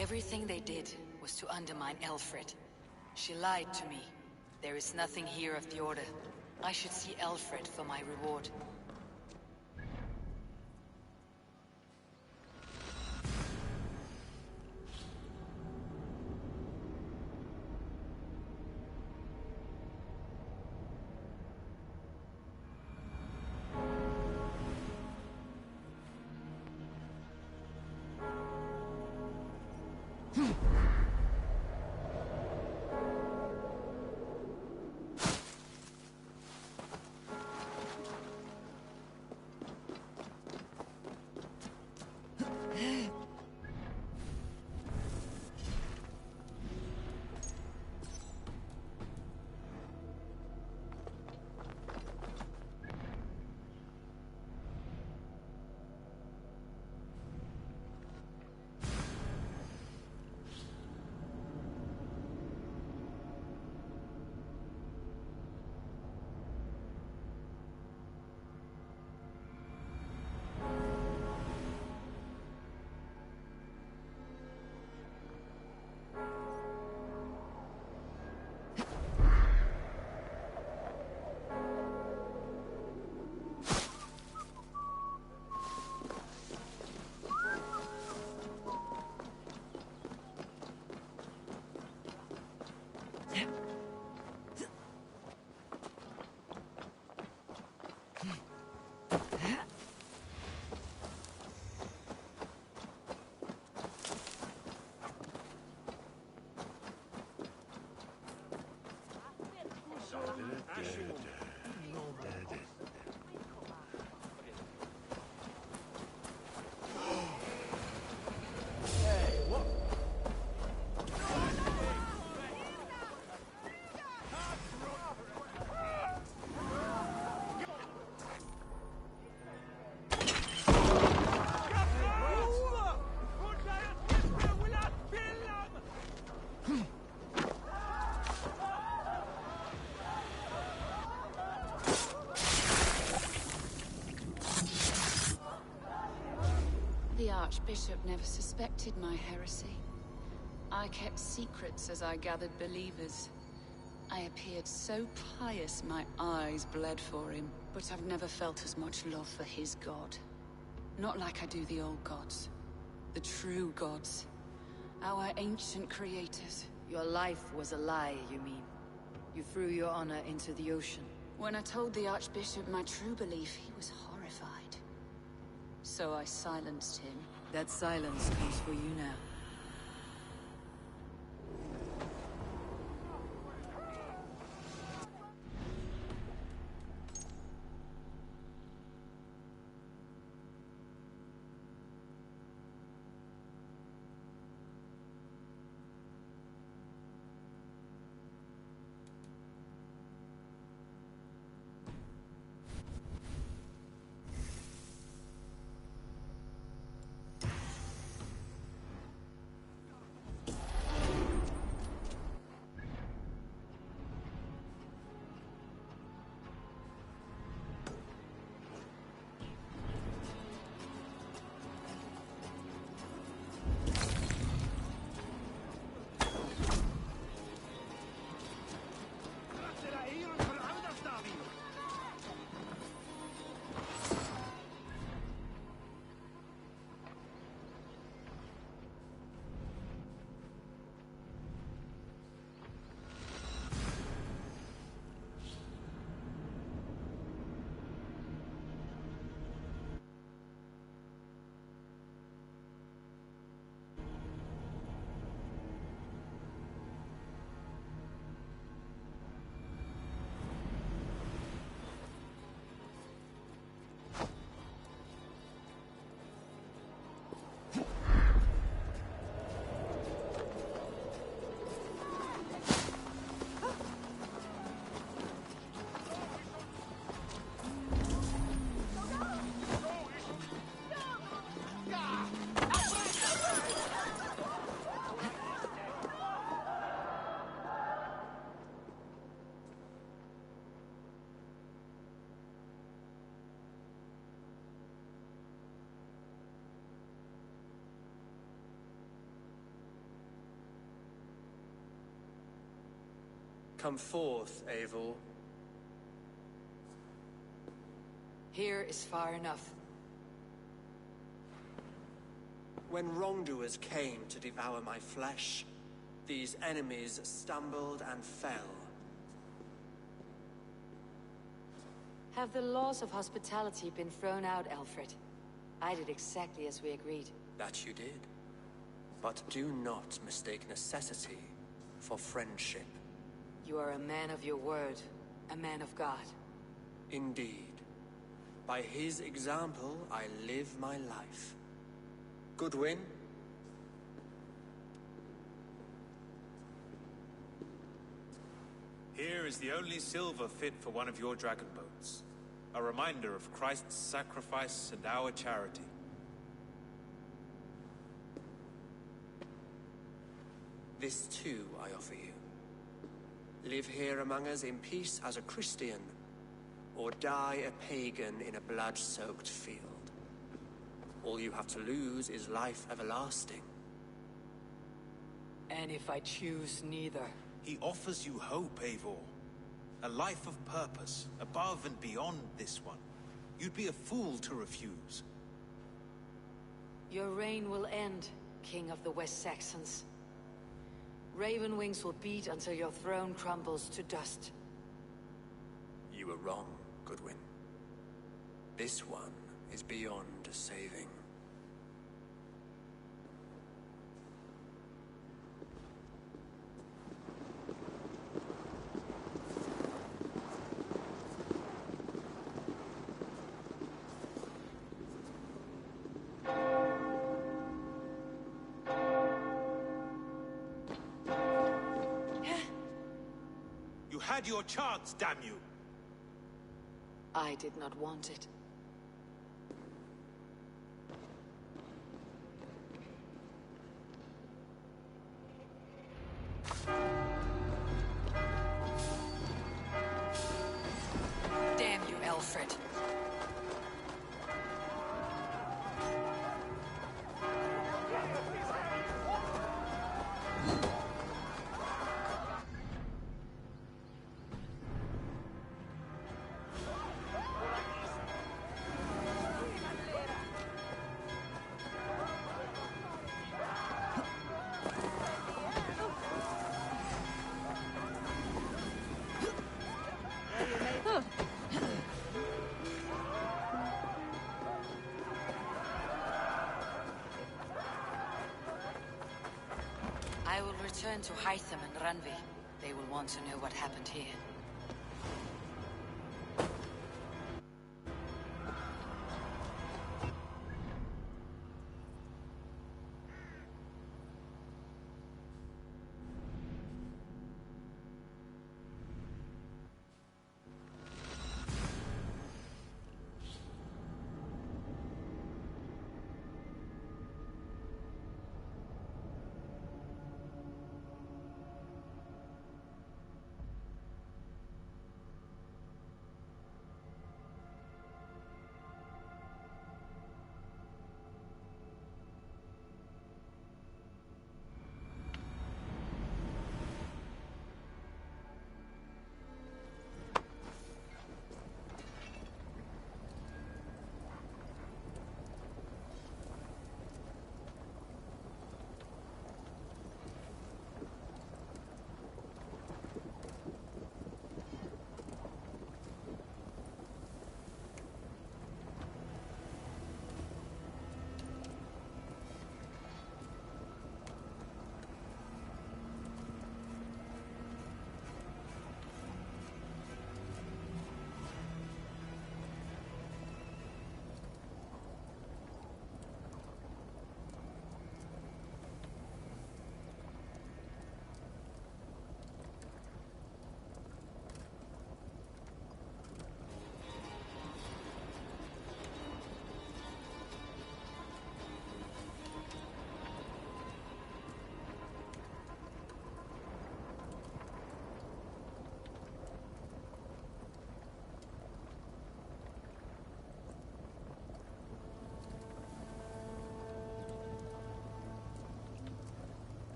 Everything they did was to undermine Aelfried. She lied to me. There is nothing here of the Order. I should see Aelfried for my reward. The Archbishop never suspected my heresy. I kept secrets as I gathered believers. I appeared so pious my eyes bled for him, but I've never felt as much love for his god. Not like I do the old gods. The true gods. Our ancient creators. Your life was a lie, you mean? You threw your honor into the ocean. When I told the Archbishop my true belief, he was horrified. So I silenced him. That silence comes for you now. Come forth, Eivor. Here is far enough. When wrongdoers came to devour my flesh, these enemies stumbled and fell. Have the laws of hospitality been thrown out, Alfred? I did exactly as we agreed. That you did. But do not mistake necessity for friendship. You are a man of your word, a man of God. Indeed. By his example, I live my life. Goodwin? Here is the only silver fit for one of your dragon boats. A reminder of Christ's sacrifice and our charity. This too I offer you. Live here among us in peace as a Christian, or die a pagan in a blood-soaked field. All you have to lose is life everlasting. And if I choose neither? He offers you hope, Eivor. A life of purpose, above and beyond this one. You'd be a fool to refuse. Your reign will end, King of the West Saxons. Raven wings will beat until your throne crumbles to dust. You were wrong, Goodwin. This one is beyond saving. You had your chance, damn you! I did not want it. Damn you, Alfred. return to Hytham and Ranvi. They will want to know what happened here.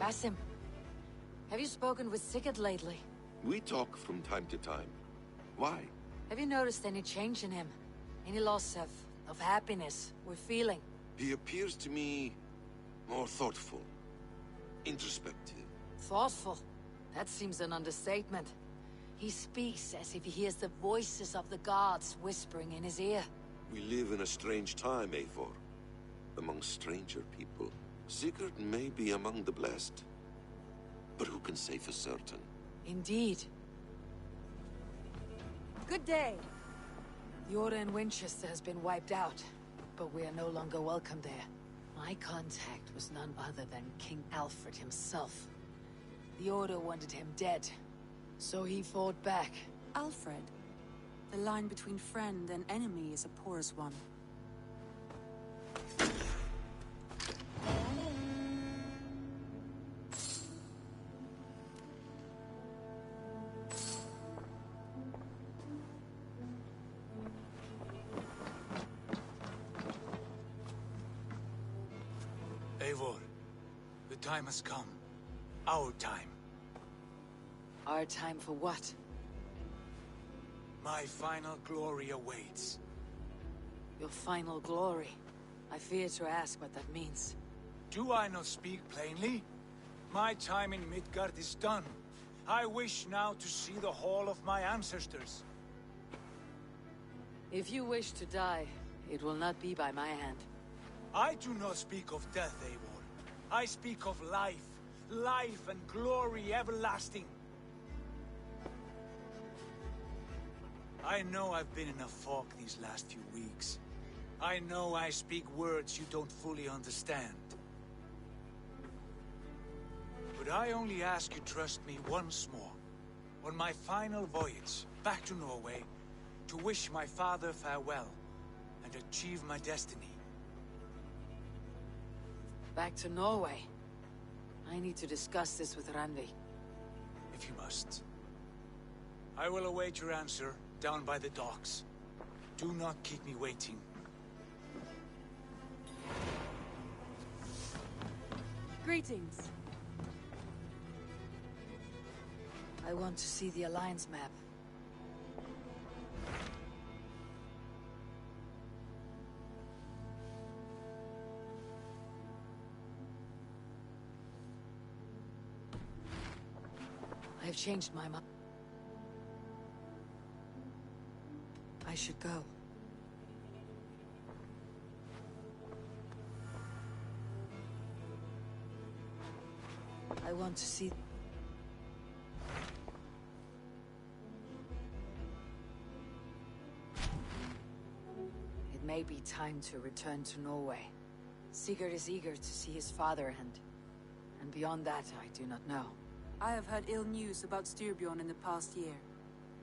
Basim, have you spoken with Sigurd lately? We talk from time to time. Why? Have you noticed any change in him? Any loss of happiness or feeling? He appears to me more thoughtful, introspective. Thoughtful? That seems an understatement. He speaks as if he hears the voices of the gods whispering in his ear. We live in a strange time, Eivor. Among stranger people. Sigurd may be among the blessed. But who can say for certain? Indeed. Good day. The Order in Winchester has been wiped out, but we are no longer welcome there. My contact was none other than King Alfred himself. The Order wanted him dead, so he fought back. Alfred? The line between friend and enemy is a porous one. Eivor, the time has come. Our time. Our time for what? My final glory awaits. Your final glory? I fear to ask what that means. Do I not speak plainly? My time in Midgard is done. I wish now to see the hall of my ancestors. If you wish to die, it will not be by my hand. I do not speak of death, Eivor. I speak of life. Life and glory everlasting. I know I've been in a fog these last few weeks. I know I speak words you don't fully understand. But I only ask you trust me once more. On my final voyage back to Norway, to wish my father farewell. and achieve my destiny. Back to Norway. I need to discuss this with Randvi. If you must. I will await your answer down by the docks. Do not keep me waiting. Greetings. I want to see the Alliance map. I've changed my mind. I should go. I want to see... It may be time to return to Norway. Sigurd is eager to see his father and beyond that, I do not know. I have heard ill news about Styrbjorn in the past year.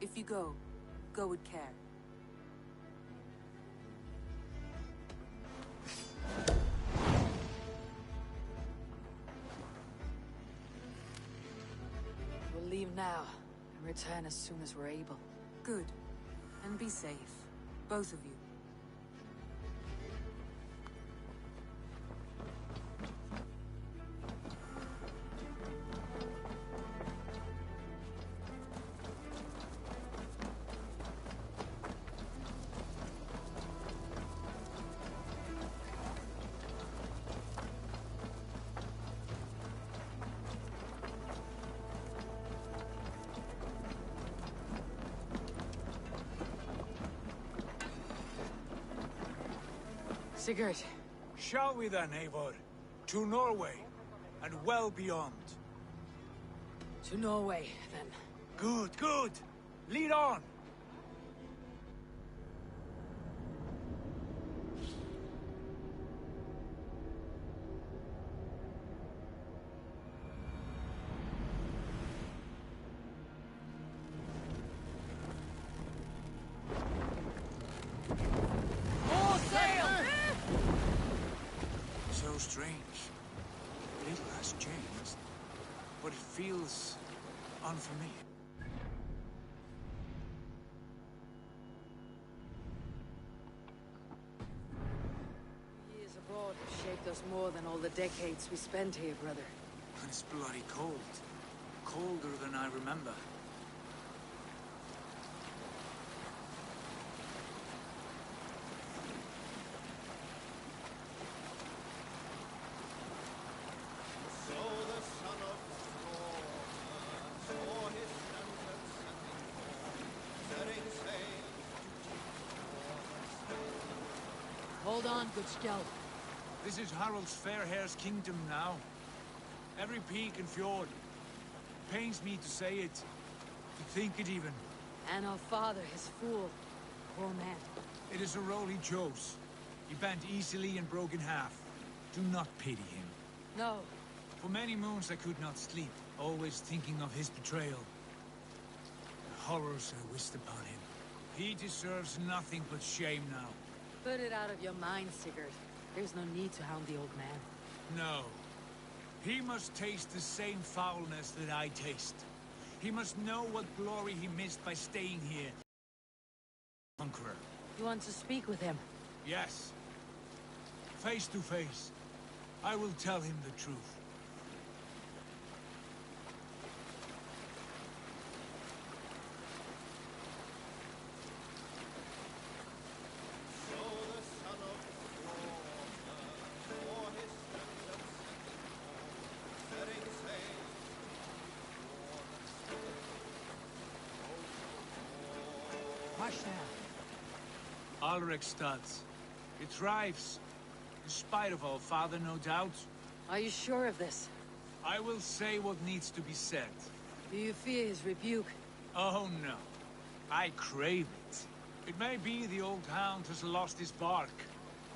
If you go, go with care. We'll leave now and return as soon as we're able. Good. And be safe. Both of you. Sigurd. Shall we then, Eivor? To Norway, and well beyond. To Norway, then. Good, good! Lead on! Strange. Little has changed, but it feels unfamiliar. Years abroad have shaped us more than all the decades we spent here, brother. And it's bloody cold. Colder than I remember. Hold on, good Skjald. This is Harald's fair hair's kingdom now. Every peak and fjord. Pains me to say it, to think it even. And our father, his fool. Poor man. It is a role he chose. He bent easily and broke in half. Do not pity him. No. For many moons I could not sleep, always thinking of his betrayal. The horrors I wished upon him. He deserves nothing but shame now. Put it out of your mind, Sigurd. There's no need to hound the old man. No. He must taste the same foulness that I taste. He must know what glory he missed by staying here. Conqueror. You want to speak with him? Yes. Face to face. I will tell him the truth. Alrekstad. It thrives. In spite of our father, no doubt. Are you sure of this? I will say what needs to be said. Do you fear his rebuke? Oh no. I crave it. It may be the old hound has lost his bark.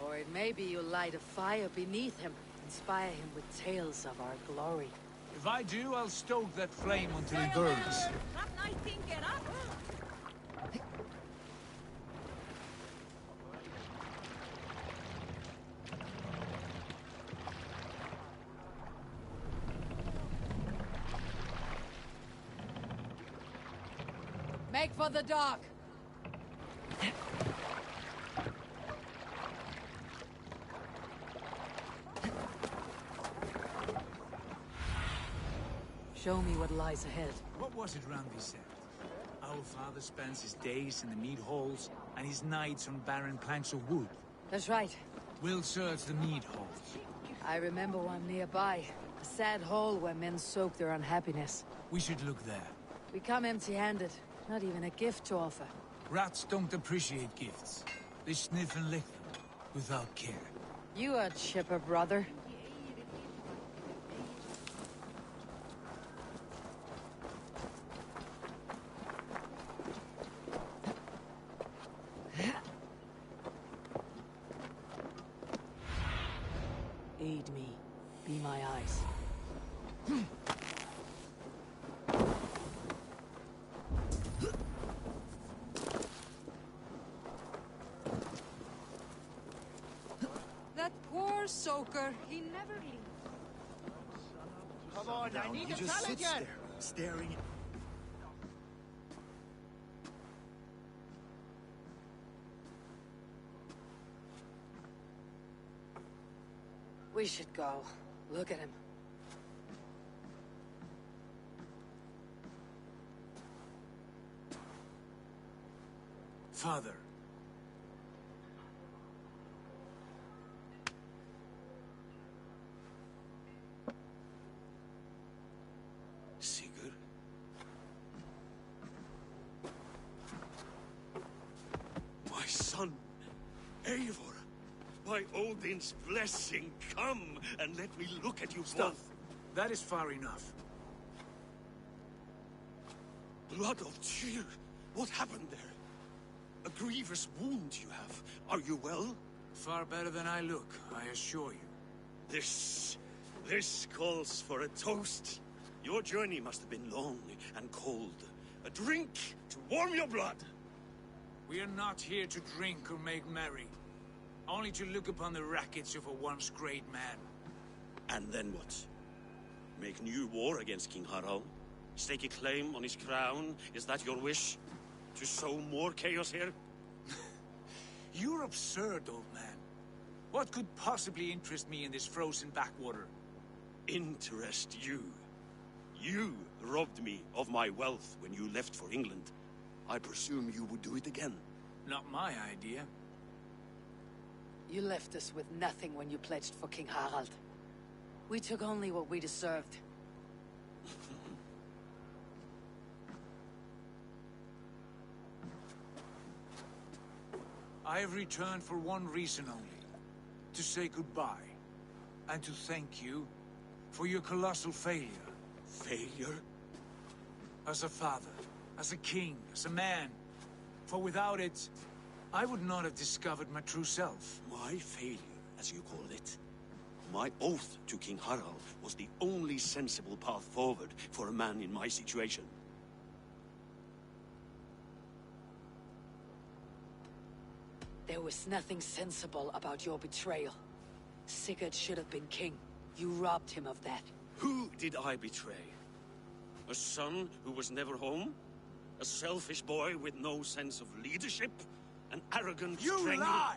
Or it may be you'll light a fire beneath him, inspire him with tales of our glory. If I do, I'll stoke that flame until it burns. Make for the dock! Show me what lies ahead. What was it Randi said? Our father spends his days in the mead halls and his nights on barren planks of wood. That's right. We'll search the mead halls. I remember one nearby. A sad hole where men soak their unhappiness. We should look there. We come empty-handed. Not even a gift to offer. Rats don't appreciate gifts. They sniff and lick them, without care. You a chipper, brother. Aid me. Be my eyes. That poor soaker. He never leaves. Come on, I need You a just talent sit there, staring. We should go. Look at him. Father. Sigurd? My son, Eivor. By Odin's blessing, come and let me look at you Stop. both. That is far enough. Blood of Tyr. What happened there? A grievous wound you have. Are you well? Far better than I look, I assure you. This calls for a toast. Your journey must have been long and cold. A drink to warm your blood. We are not here to drink or make merry. Only to look upon the wreckage of a once great man. And then what? Make new war against King Harald? Stake a claim on his crown? Is that your wish? To sow more chaos here? You're absurd, old man. What could possibly interest me in this frozen backwater? Interest you? You robbed me of my wealth when you left for England. I presume you would do it again. Not my idea. You left us with nothing when you pledged for King Harald. We took only what we deserved. I have returned for one reason only. To say goodbye. And to thank you for your colossal failure. Failure? As a father, as a king, as a man. For without it, I would not have discovered my true self. My failure, as you call it. My oath to King Harald was the only sensible path forward for a man in my situation. There was nothing sensible about your betrayal. Sigurd should have been king. You robbed him of that. Who did I betray? A son who was never home? A selfish boy with no sense of leadership? An arrogant You strangler? lie!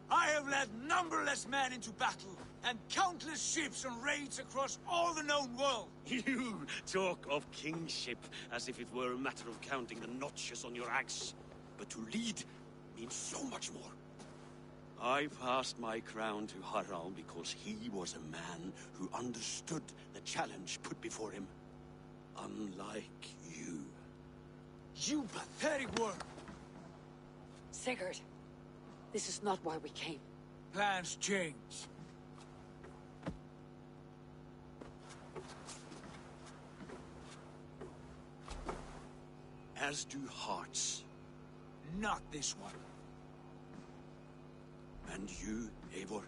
I have led numberless men into battle, and countless ships on raids across all the known world. You talk of kingship as if it were a matter of counting the notches on your axe. But to lead means so much more. I passed my crown to Harald because he was a man who understood the challenge put before him. Unlike you. You pathetic worm! Sigurd, this is not why we came. Plans change. As do hearts. Not this one. And you, Eivor?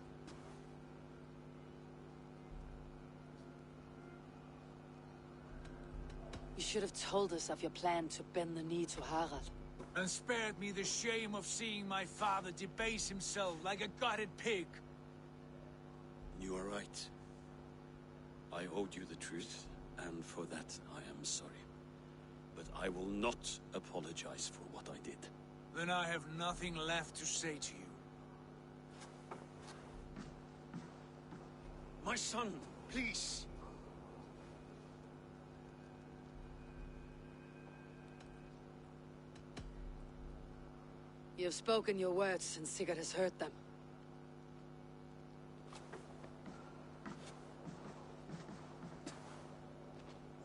You should have told us of your plan to bend the knee to Harald. And spared me the shame of seeing my father debase himself like a gutted pig. You are right. I owed you the truth, and for that I am sorry. but I will not apologize for what I did. Then I have nothing left to say to you. My son, please! You have spoken your words, and Sigurd has heard them.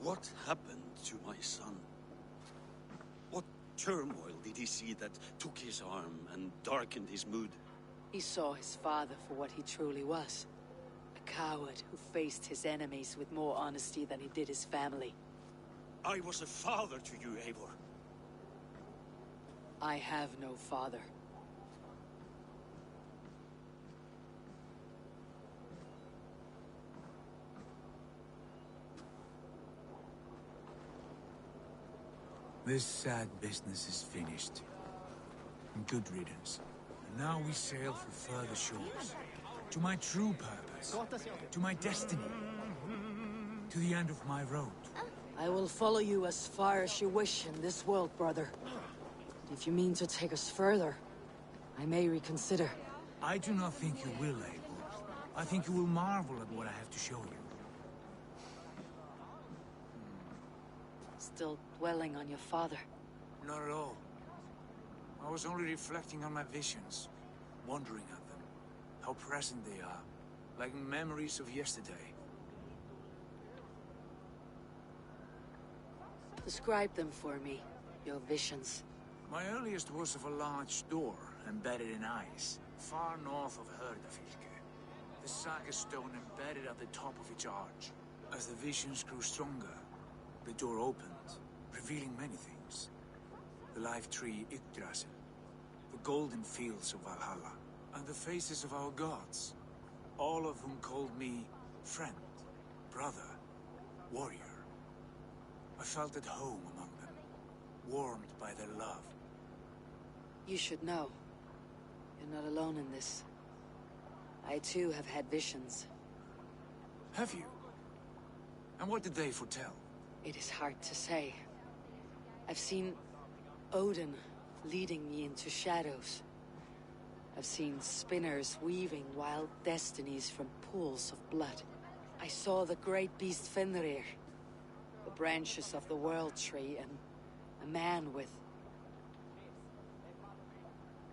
What happened to my son? What turmoil did he see that took his arm and darkened his mood? He saw his father for what he truly was. A coward who faced his enemies with more honesty than he did his family. I was a father to you, Eivor. I have no father. This sad business is finished. And good riddance. And now we sail for further shores. To my true purpose. To my destiny. To the end of my road. I will follow you as far as you wish in this world, brother. If you mean to take us further, I may reconsider. I do not think you will, Eivor. I think you will marvel at what I have to show you. Still dwelling on your father? Not at all. I was only reflecting on my visions, wondering at them. How present they are, like memories of yesterday. Describe them for me, your visions. My earliest was of a large door embedded in ice, far north of Herdafylke. The saga stone embedded at the top of its arch. As the visions grew stronger, the door opened, revealing many things. The life tree Yggdrasil, the golden fields of Valhalla, and the faces of our gods, all of whom called me friend, brother, warrior. I felt at home among them, warmed by their love. You should know. You're not alone in this. I too have had visions. Have you? And what did they foretell? It is hard to say. I've seen Odin leading me into shadows. I've seen spinners weaving wild destinies from pools of blood. I saw the great beast Fenrir, the branches of the World Tree, and a man with...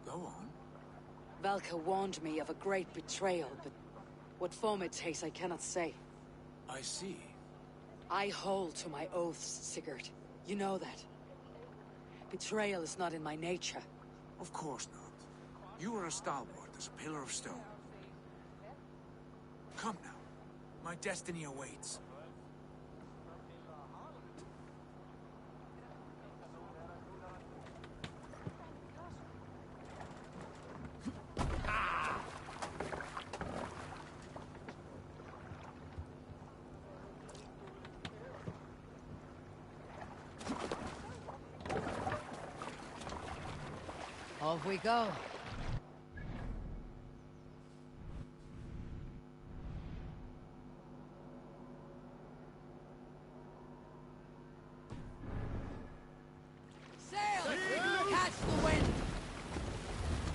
Go on. Valka warned me of a great betrayal, but what form it takes I cannot say. I see. I hold to my oaths, Sigurd. You know that. Betrayal is not in my nature. Of course not. You are as stalwart as a pillar of stone. Come now. My destiny awaits. Off we go. Sail! Catch the wind!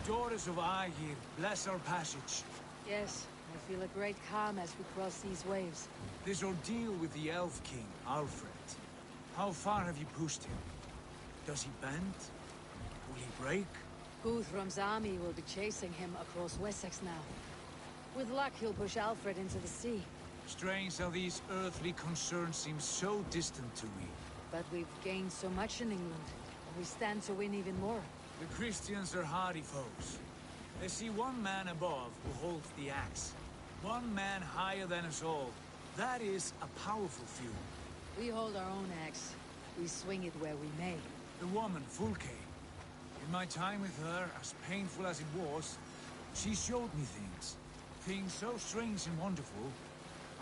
Daughters of Aegir, bless our passage. Yes, I feel a great calm as we cross these waves. This ordeal with the Elf King, Alfred. How far have you pushed him? Does he bend? Will he break? Guthrum's army will be chasing him across Wessex now. With luck, he'll push Alfred into the sea. Strange how these earthly concerns seem so distant to me. But we've gained so much in England, and we stand to win even more. The Christians are hardy foes. They see one man above who holds the axe. One man higher than us all. That is a powerful few. We hold our own axe. We swing it where we may. The woman, Fulke. In my time with her, as painful as it was, she showed me things. Things so strange and wonderful,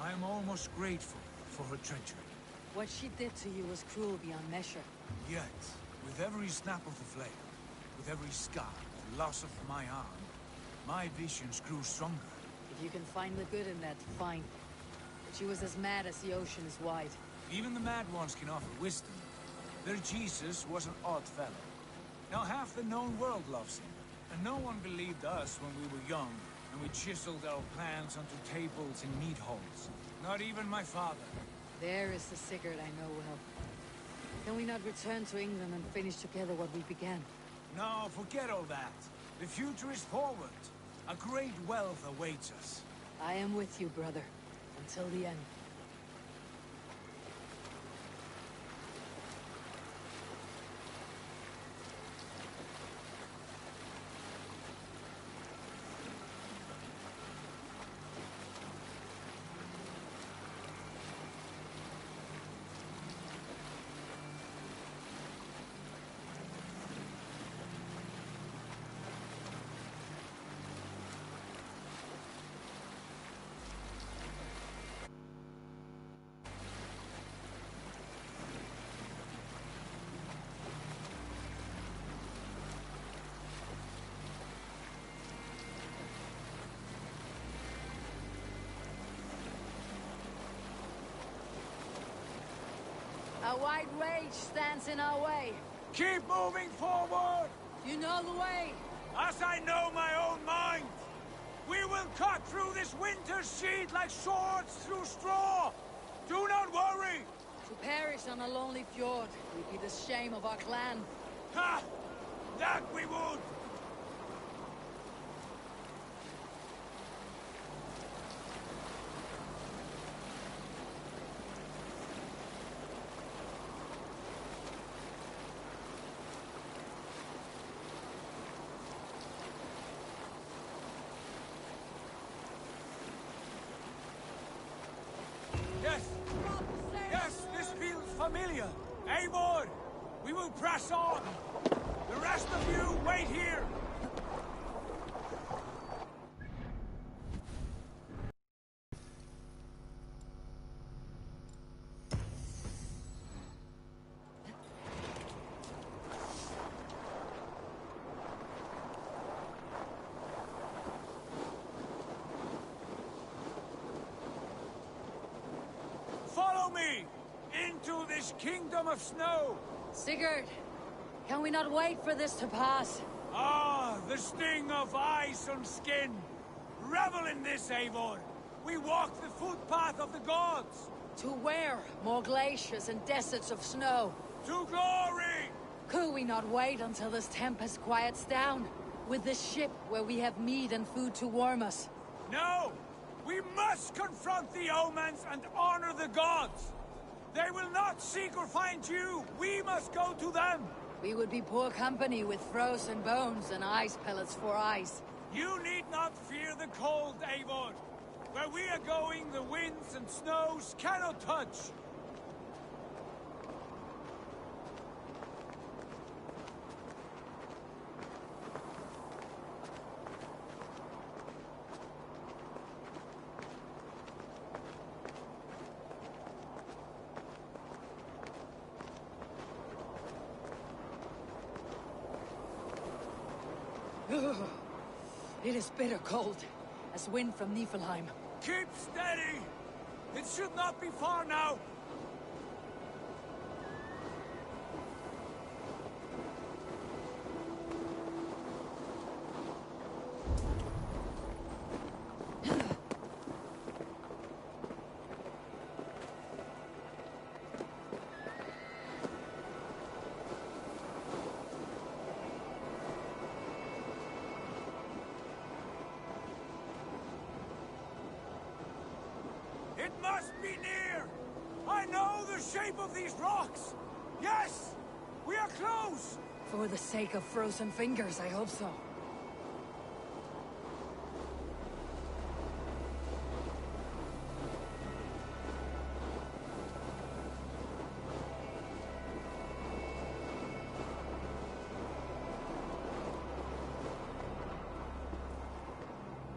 I am almost grateful for her treachery. What she did to you was cruel beyond measure. Yet, with every snap of the flame, with every scar, the loss of my arm, my visions grew stronger. If you can find the good in that, fine. But she was as mad as the ocean is wide. Even the mad ones can offer wisdom. Their Jesus was an odd fellow. Now half the known world loves him, and no one believed us when we were young, and we chiseled our plans onto tables in meat halls. Not even my father. There is the Sigurd I know well. Can we not return to England and finish together what we began? No, forget all that. The future is forward. A great wealth awaits us. I am with you, brother. Until the end. A white rage stands in our way. Keep moving forward! You know the way. As I know my own mind! We will cut through this winter's sheet like swords through straw! Do not worry! To perish on a lonely fjord would be the shame of our clan. Ha! That we would! Yes! Yes, this feels familiar! Eivor! We will press on! The rest of you, wait here! Follow me! Into this kingdom of snow! Sigurd, can we not wait for this to pass? Ah, the sting of ice on skin! Revel in this, Eivor! We walk the footpath of the gods! To where? More glaciers and deserts of snow. To glory! Could we not wait until this tempest quiets down? With this ship where we have meat and food to warm us? No! We must confront the omens and honor the gods! They will not seek or find you! We must go to them! We would be poor company with frozen bones and ice pellets for eyes. You need not fear the cold, Eivor! Where we are going, the winds and snows cannot touch! It is bitter cold, as wind from Niflheim. Keep steady! It should not be far now! It must be near! I know the shape of these rocks! Yes! We are close! For the sake of frozen fingers, I hope so.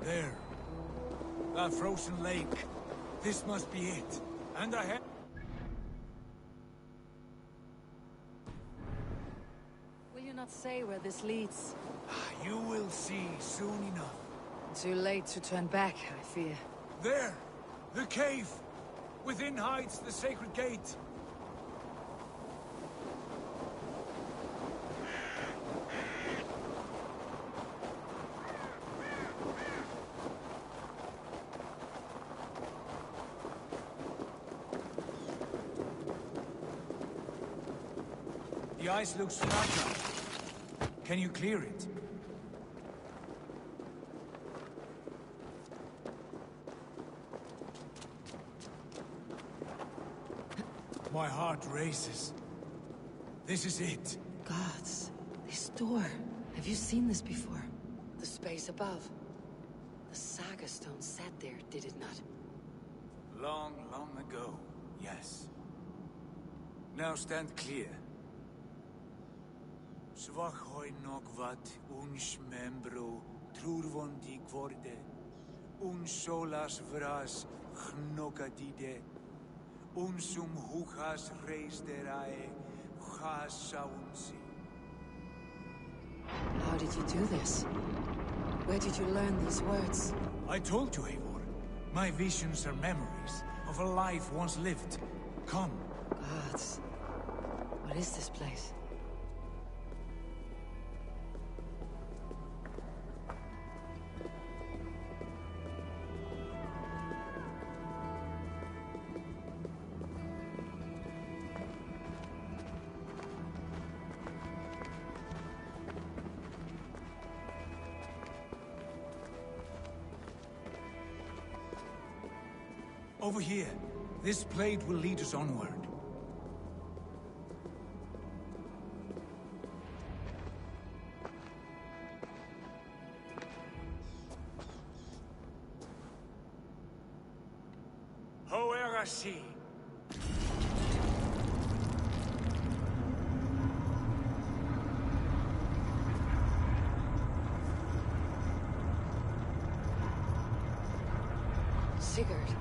There. That frozen lake. This must be it. And ahead... Will you not say where this leads? You will see soon enough. Too late to turn back, I fear. There! The cave! Within hides the sacred gate. The ice looks fragile. Can you clear it? My heart races. This is it. Gods, this door. Have you seen this before? The space above. The Saga Stone sat there, did it not? Long, long ago, yes. Now stand clear. Svachoi nogvat uns membro trurvondi kvorde uns solas vras gnokadide unsum huchas reisderae chasaunsi. How did you do this? Where did you learn these words? I told you, Eivor. My visions are memories of a life once lived. Come. Gods. What is this place? Over here. This blade will lead us onward. Hoerasi. Sigurd.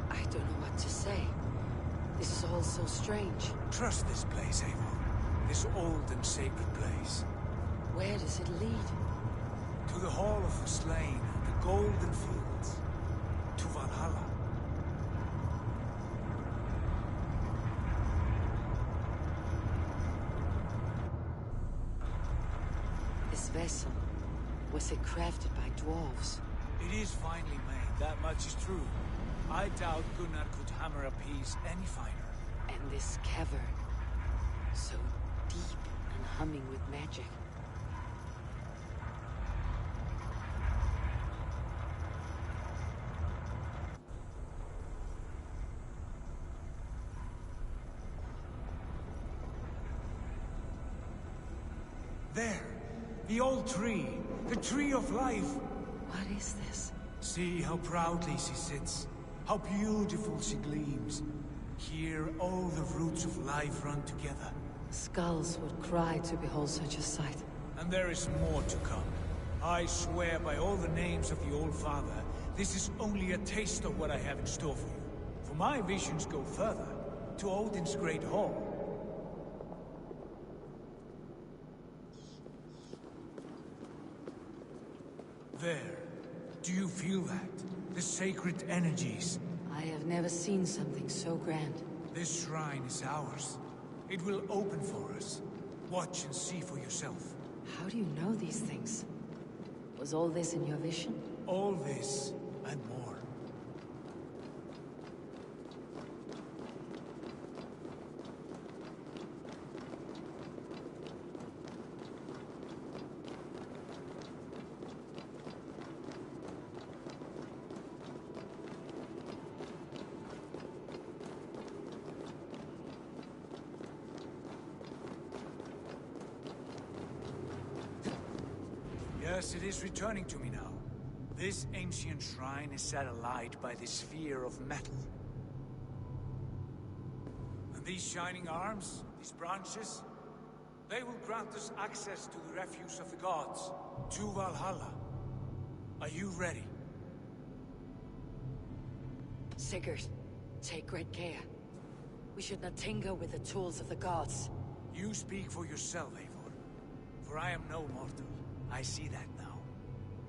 I don't know what to say. This is all so strange. Trust this place, Eivor. This old and sacred place. Where does it lead? To the Hall of the Slain, the Golden Fields. To Valhalla. This vessel, was it crafted by dwarves? It is finely made, that much is true. I doubt Gunnar could hammer a piece any finer. And this cavern, so deep and humming with magic. There! The old tree! The tree of life! What is this? See how proudly she sits. How beautiful she gleams. Here all the roots of life run together. Skulls would cry to behold such a sight. And there is more to come. I swear by all the names of the Old Father, this is only a taste of what I have in store for you. For my visions go further, to Odin's Great Hall. There. Do you feel that? The sacred energies. I have never seen something so grand. This shrine is ours. It will open for us. Watch and see for yourself. How do you know these things? Was all this in your vision? All this, and more. Yes, it is returning to me now. This ancient shrine is set alight by this sphere of metal. And these shining arms, these branches, they will grant us access to the refuse of the gods, to Valhalla. Are you ready? Sigurd, take great care. We should not tinker with the tools of the gods. You speak for yourself, Eivor. For I am no mortal. I see that now.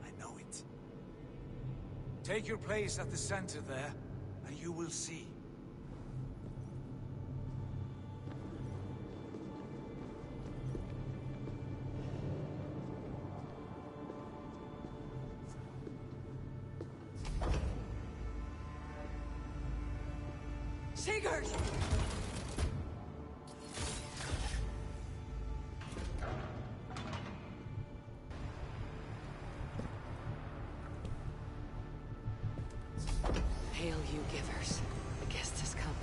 I know it. Take your place at the center there, and you will see. Sigurd! Hail, you givers. The guest has come.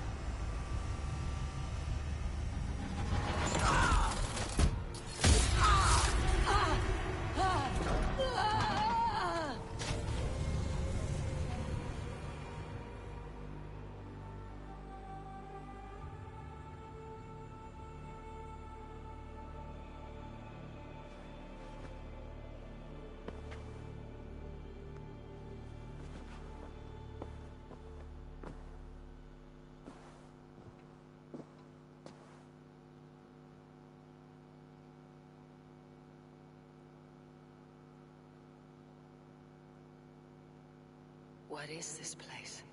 What is this place?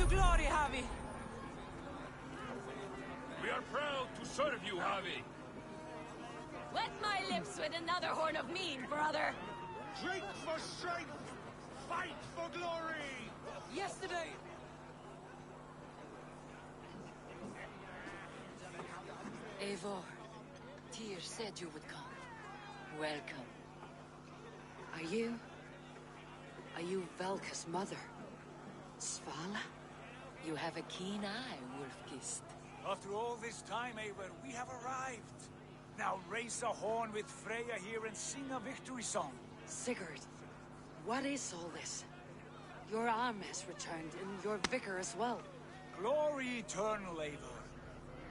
Glory, Javi! We are proud to serve you, Javi. Wet my lips with another horn of mead, brother! Drink for strength! Fight for glory! Yesterday... Eivor, Tyr said you would come. Welcome. Are you Velka's mother? Svala? You have a keen eye, Wolfgist. After all this time, Eivor, we have arrived. Now raise a horn with Freya here and sing a victory song. Sigurd, what is all this? Your arm has returned, and your vicar as well. Glory eternal, Eivor.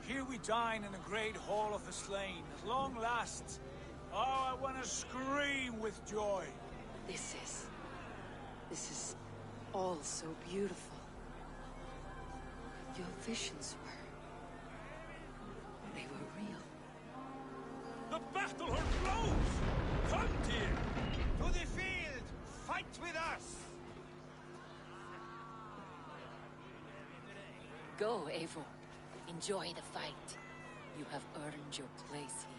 Here we dine in the great hall of the slain, at long last. Oh, I want to scream with joy. This is all so beautiful. Your visions they were real. The battle hurt blows! Come, Tyr! To the field! Fight with us! Go, Eivor. Enjoy the fight. You have earned your place here.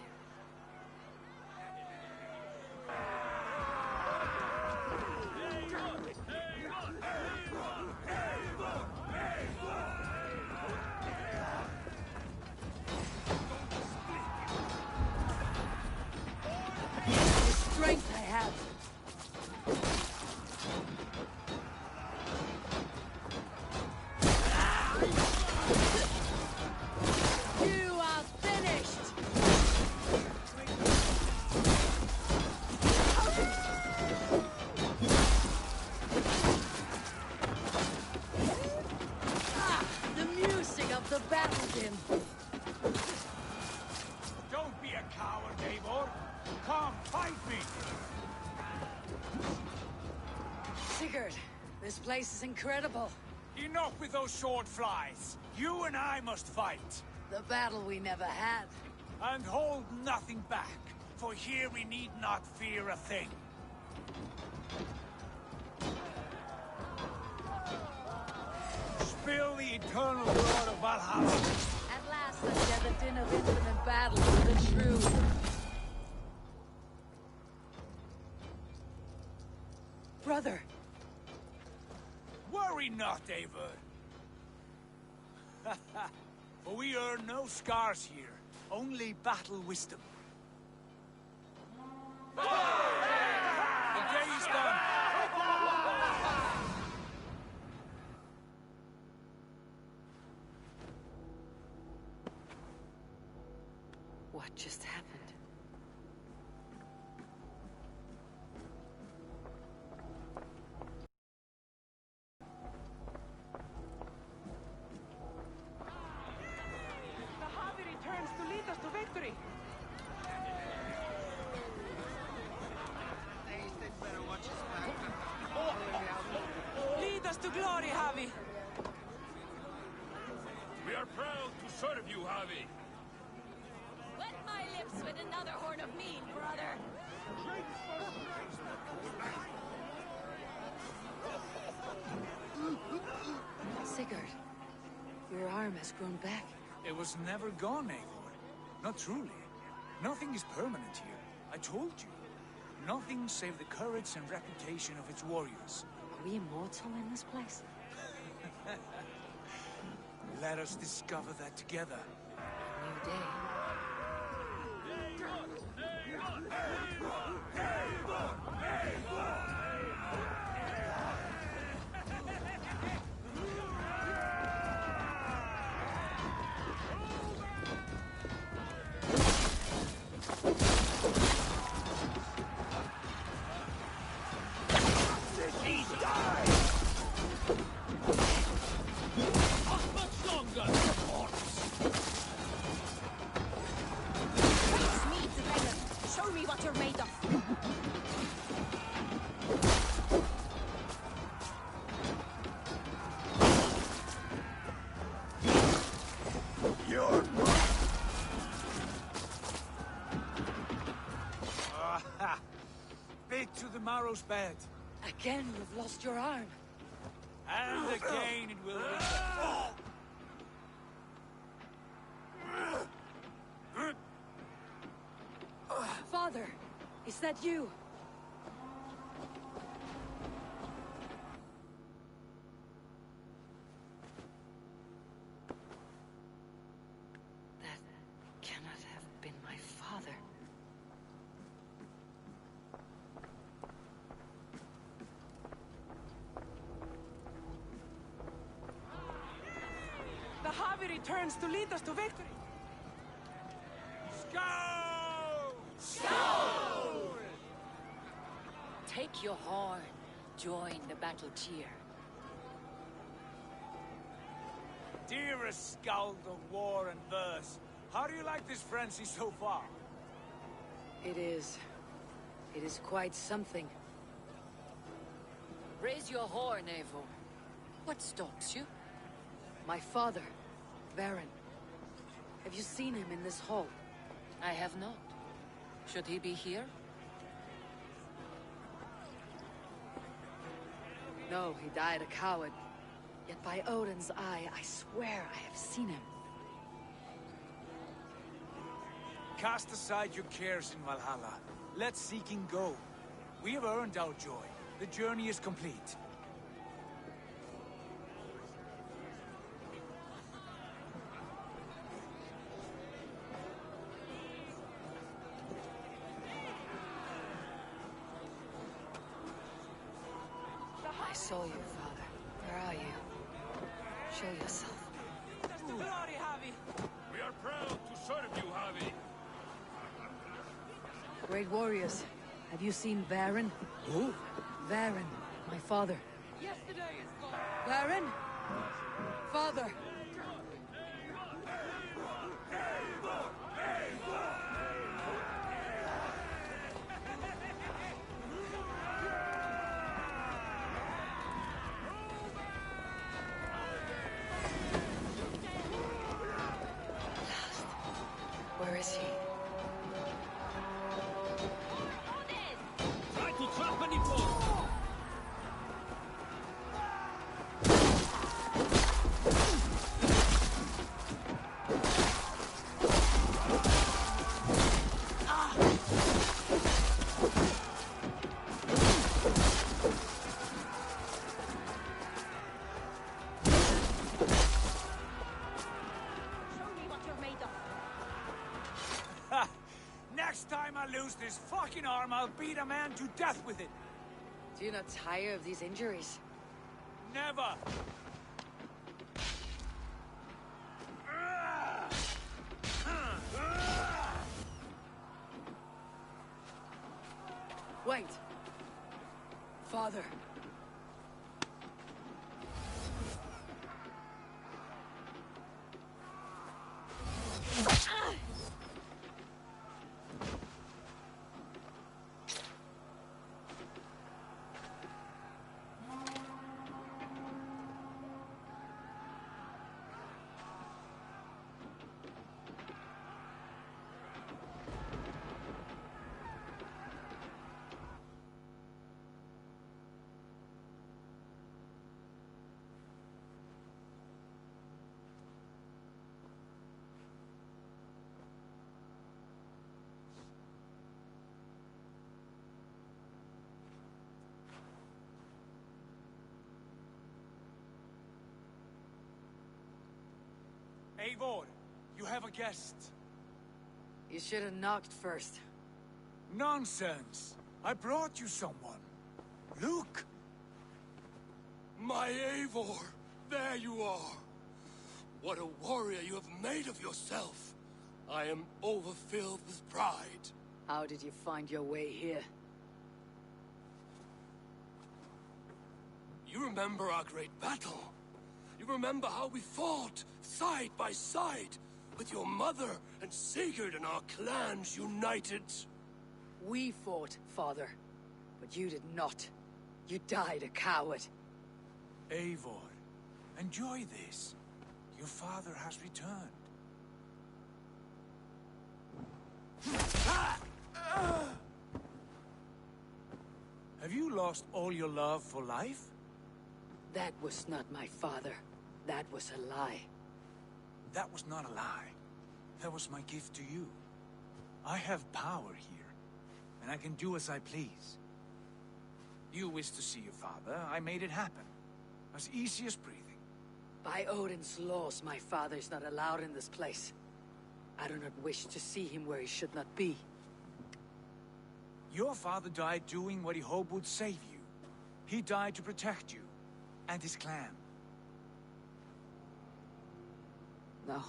Strength I have. You are finished. The music of the battle hymn. Don't be a coward, Eivor. Come, fight me! Sigurd, this place is incredible. Enough with those short flies. You and I must fight. The battle we never had. And hold nothing back, for here we need not fear a thing. Spill the eternal blood of Valhalla. At last I share the din of infinite battle with the true. Brother! Worry not, Eivor. For we earn no scars here, only battle wisdom. The day is done. What just happened? Lead us to glory, Javi! We are proud to serve you, Javi. Wet my lips with another horn of mead, brother! Drink for has grown back. It was never gone, Eivor. Not truly. Nothing is permanent here. I told you. Nothing save the courage and reputation of its warriors. Are we immortal in this place? Let us discover that together. A new day. Show me what you're made of. You're bit to the marrow's bed. Again, you've lost your arm. And again it will Father, is that you? That cannot have been my father. The Javi returns to lead us to victory. Scowl! Scowl! Take your horn. Join the battle cheer. Dearest skald of war and verse, how do you like this frenzy so far? It is quite something. Raise your horn, Eivor. What stops you? My father, Baron. Have you seen him in this hall? I have not. Should he be here? No, he died a coward. Yet by Odin's eye, I swear I have seen him. Cast aside your cares in Valhalla. Let seeking go. We have earned our joy. The journey is complete. I saw you, Father. Where are you? Show yourself. We are proud to serve you, Javi. Great warriors. Have you seen Baron? Who? Baron, my father. Yesterday is gone. Baron? Father! Where is he? Try to trap any foe. Next time I lose this fucking arm, I'll beat a man to death with it. Do you not tire of these injuries? Never! Wait! Father! Eivor, you have a guest. You should have knocked first. Nonsense! I brought you someone. Look! My Eivor! There you are! What a warrior you have made of yourself! I am overfilled with pride. How did you find your way here? You remember our great battle? You remember how we fought, side by side, with your mother and Sigurd and our clans united? We fought, father, but you did not. You died a coward. Eivor, enjoy this. Your father has returned. Have you lost all your love for life? That was not my father. That was a lie. That was not a lie. That was my gift to you. I have power here, and I can do as I please. You wished to see your father, I made it happen. As easy as breathing. By Odin's laws, my father is not allowed in this place. I do not wish to see him where he should not be. Your father died doing what he hoped would save you. He died to protect you, and his clan. No.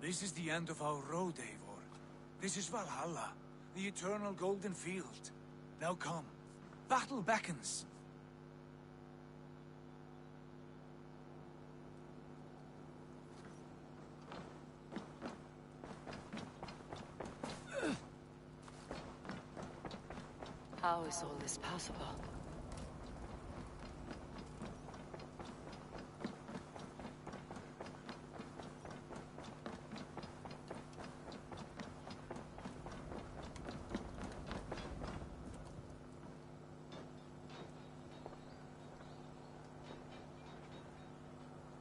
This is the end of our road, Eivor. This is Valhalla, the eternal golden field. Now come. Battle beckons. How is all this possible?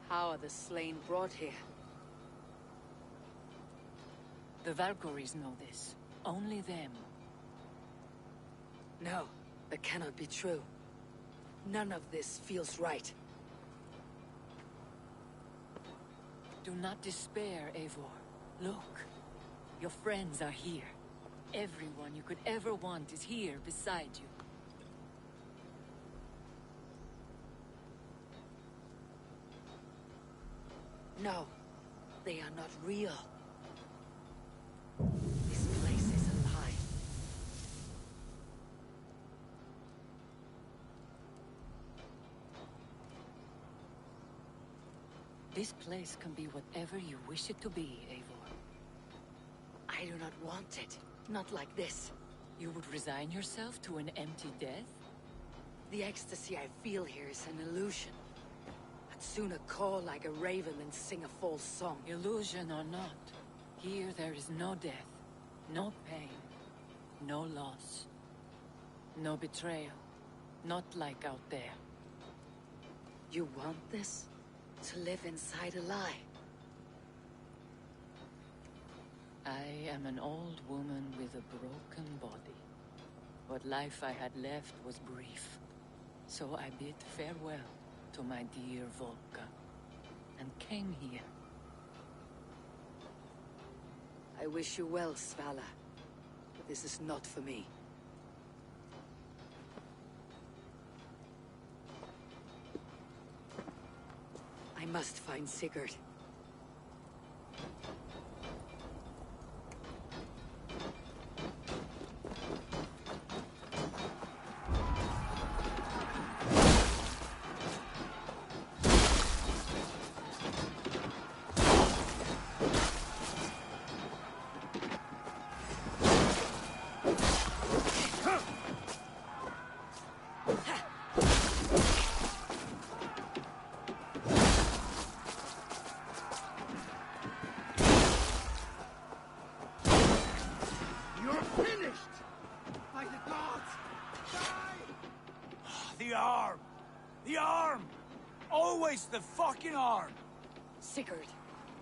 How are the slain brought here? The Valkyries know this. Only them. No, that cannot be true. None of this feels right. Do not despair, Eivor. Look. Your friends are here. Everyone you could ever want is here beside you. No, they are not real. This place is a lie. This place can be whatever you wish it to be, Eivor. I do not want it. Not like this. You would resign yourself to an empty death? The ecstasy I feel here is an illusion. I'd sooner call like a raven than sing a false song. Illusion or not, here there is no death, no pain, no loss, no betrayal, not like out there. You want this? To live inside a lie? I am an old woman with a broken body. What life I had left was brief. So I bid farewell to my dear Volka, and came here. I wish you well, Svala, but this is not for me. I must find Sigurd. The arm! Always the fucking arm! Sigurd,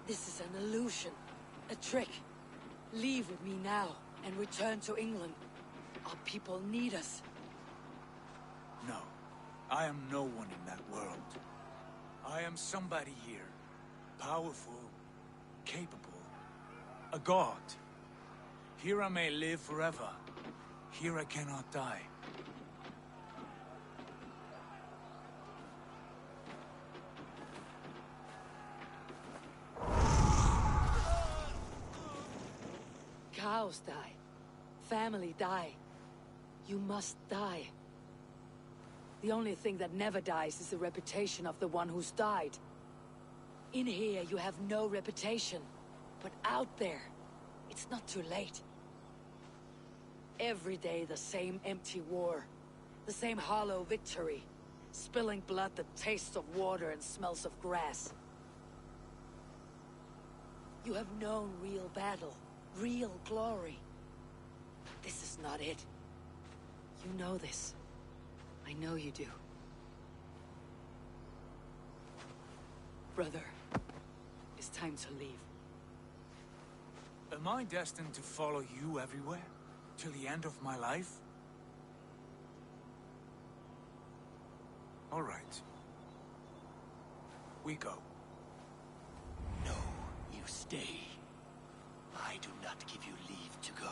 this is an illusion. A trick. Leave with me now, and return to England. Our people need us. No. I am no one in that world. I am somebody here. powerful, capable. A god. Here I may live forever. Here I cannot die. Cows die. Family die. You must die. The only thing that never dies is the reputation of the one who's died. In here, you have no reputation. But out there, it's not too late. Every day, the same empty war. The same hollow victory. Spilling blood that tastes of water and smells of grass. You have known real battle. Real glory. This is not it. You know this. I know you do. Brother, it's time to leave. Am I destined to follow you everywhere? Till the end of my life? All right. We go. No, you stay. I do not give you leave to go.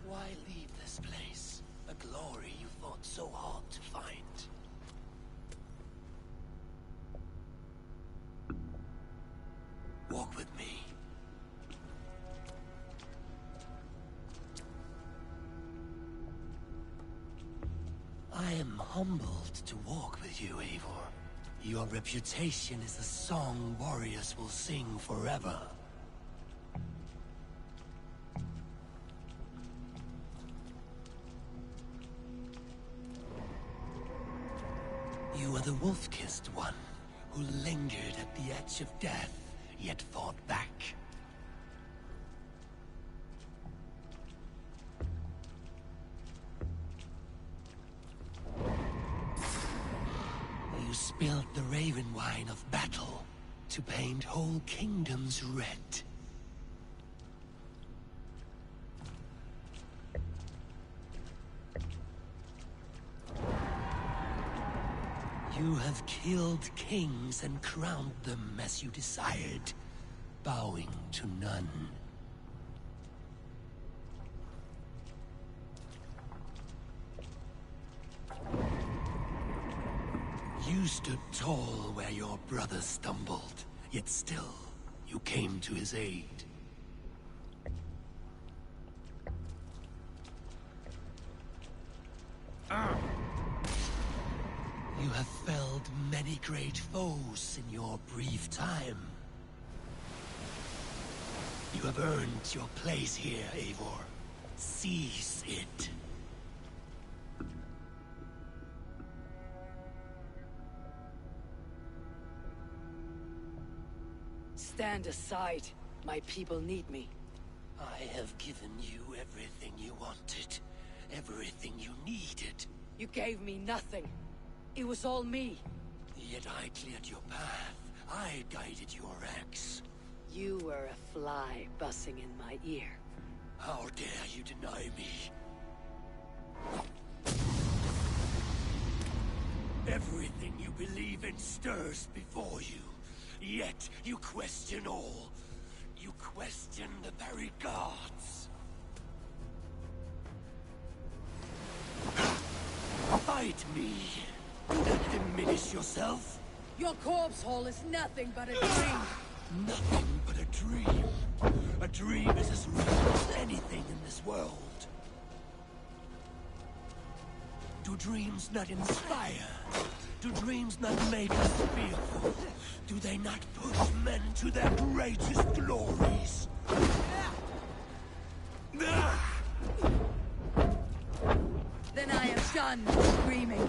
Why leave this place? A glory you fought so hard to find. Walk with me. I am humbled to walk with you, Eivor. Your reputation is a song warriors will sing forever. You are the wolf-kissed one, who lingered at the edge of death, yet fought back. You spilled the raven wine of battle to paint whole kingdoms red. You have killed kings and crowned them as you desired, bowing to none. You stood tall where your brother stumbled, yet still, you came to his aid. You have felled many great foes in your brief time. You have earned your place here, Eivor. Seize it. Stand aside. My people need me. I have given you everything you wanted. Everything you needed. You gave me nothing. It was all me. Yet I cleared your path. I guided your axe. You were a fly buzzing in my ear. How dare you deny me? Everything you believe in stirs before you. Yet you question all. You question the very gods. Fight me. Do not diminish yourself. Your corpse hole is nothing but a dream. Nothing but a dream. A dream is as real as anything in this world. Do dreams not inspire? Do dreams not make us fearful? Do they not push men to their greatest glories? Then I am done screaming.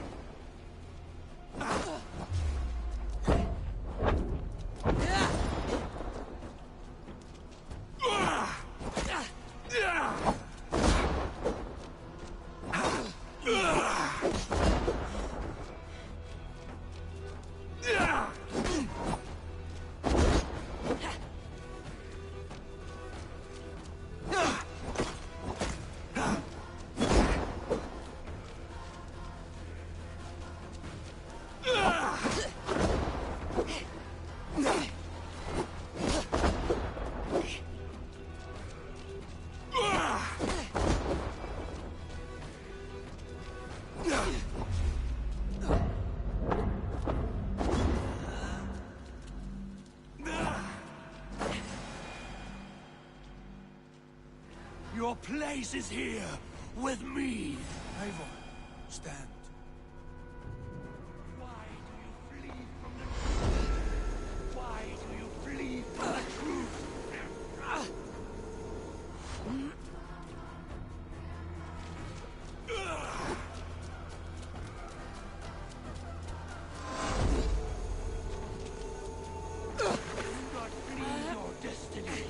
Your place is here, with me. Eivor, stand. Why do you flee from the truth? Why do you flee from the truth? Do not flee your destiny.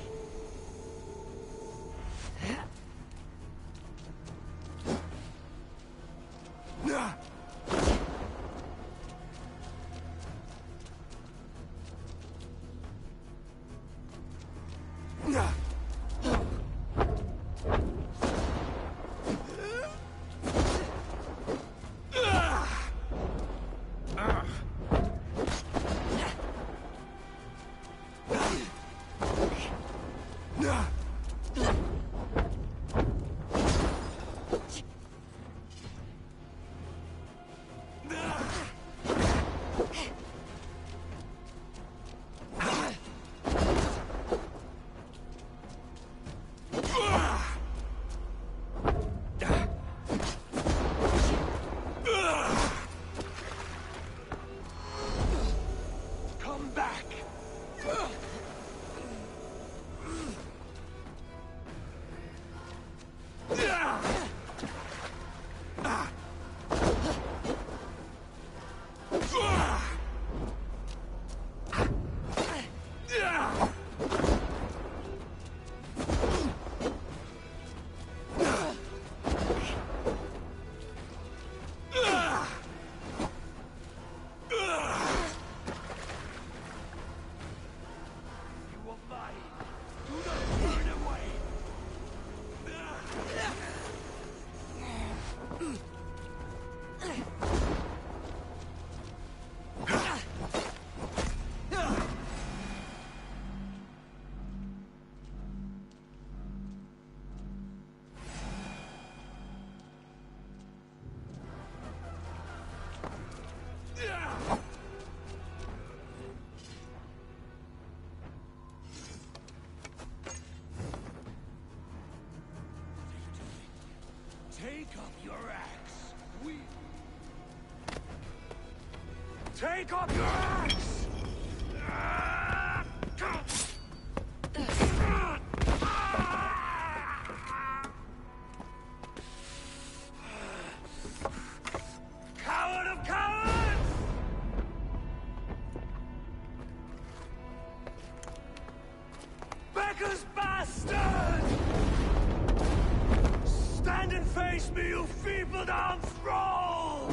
Come back! Take up your axe. Take up your axe! Coward of cowards! Becker's bastard! Stand and face me, you feeble-down thrall!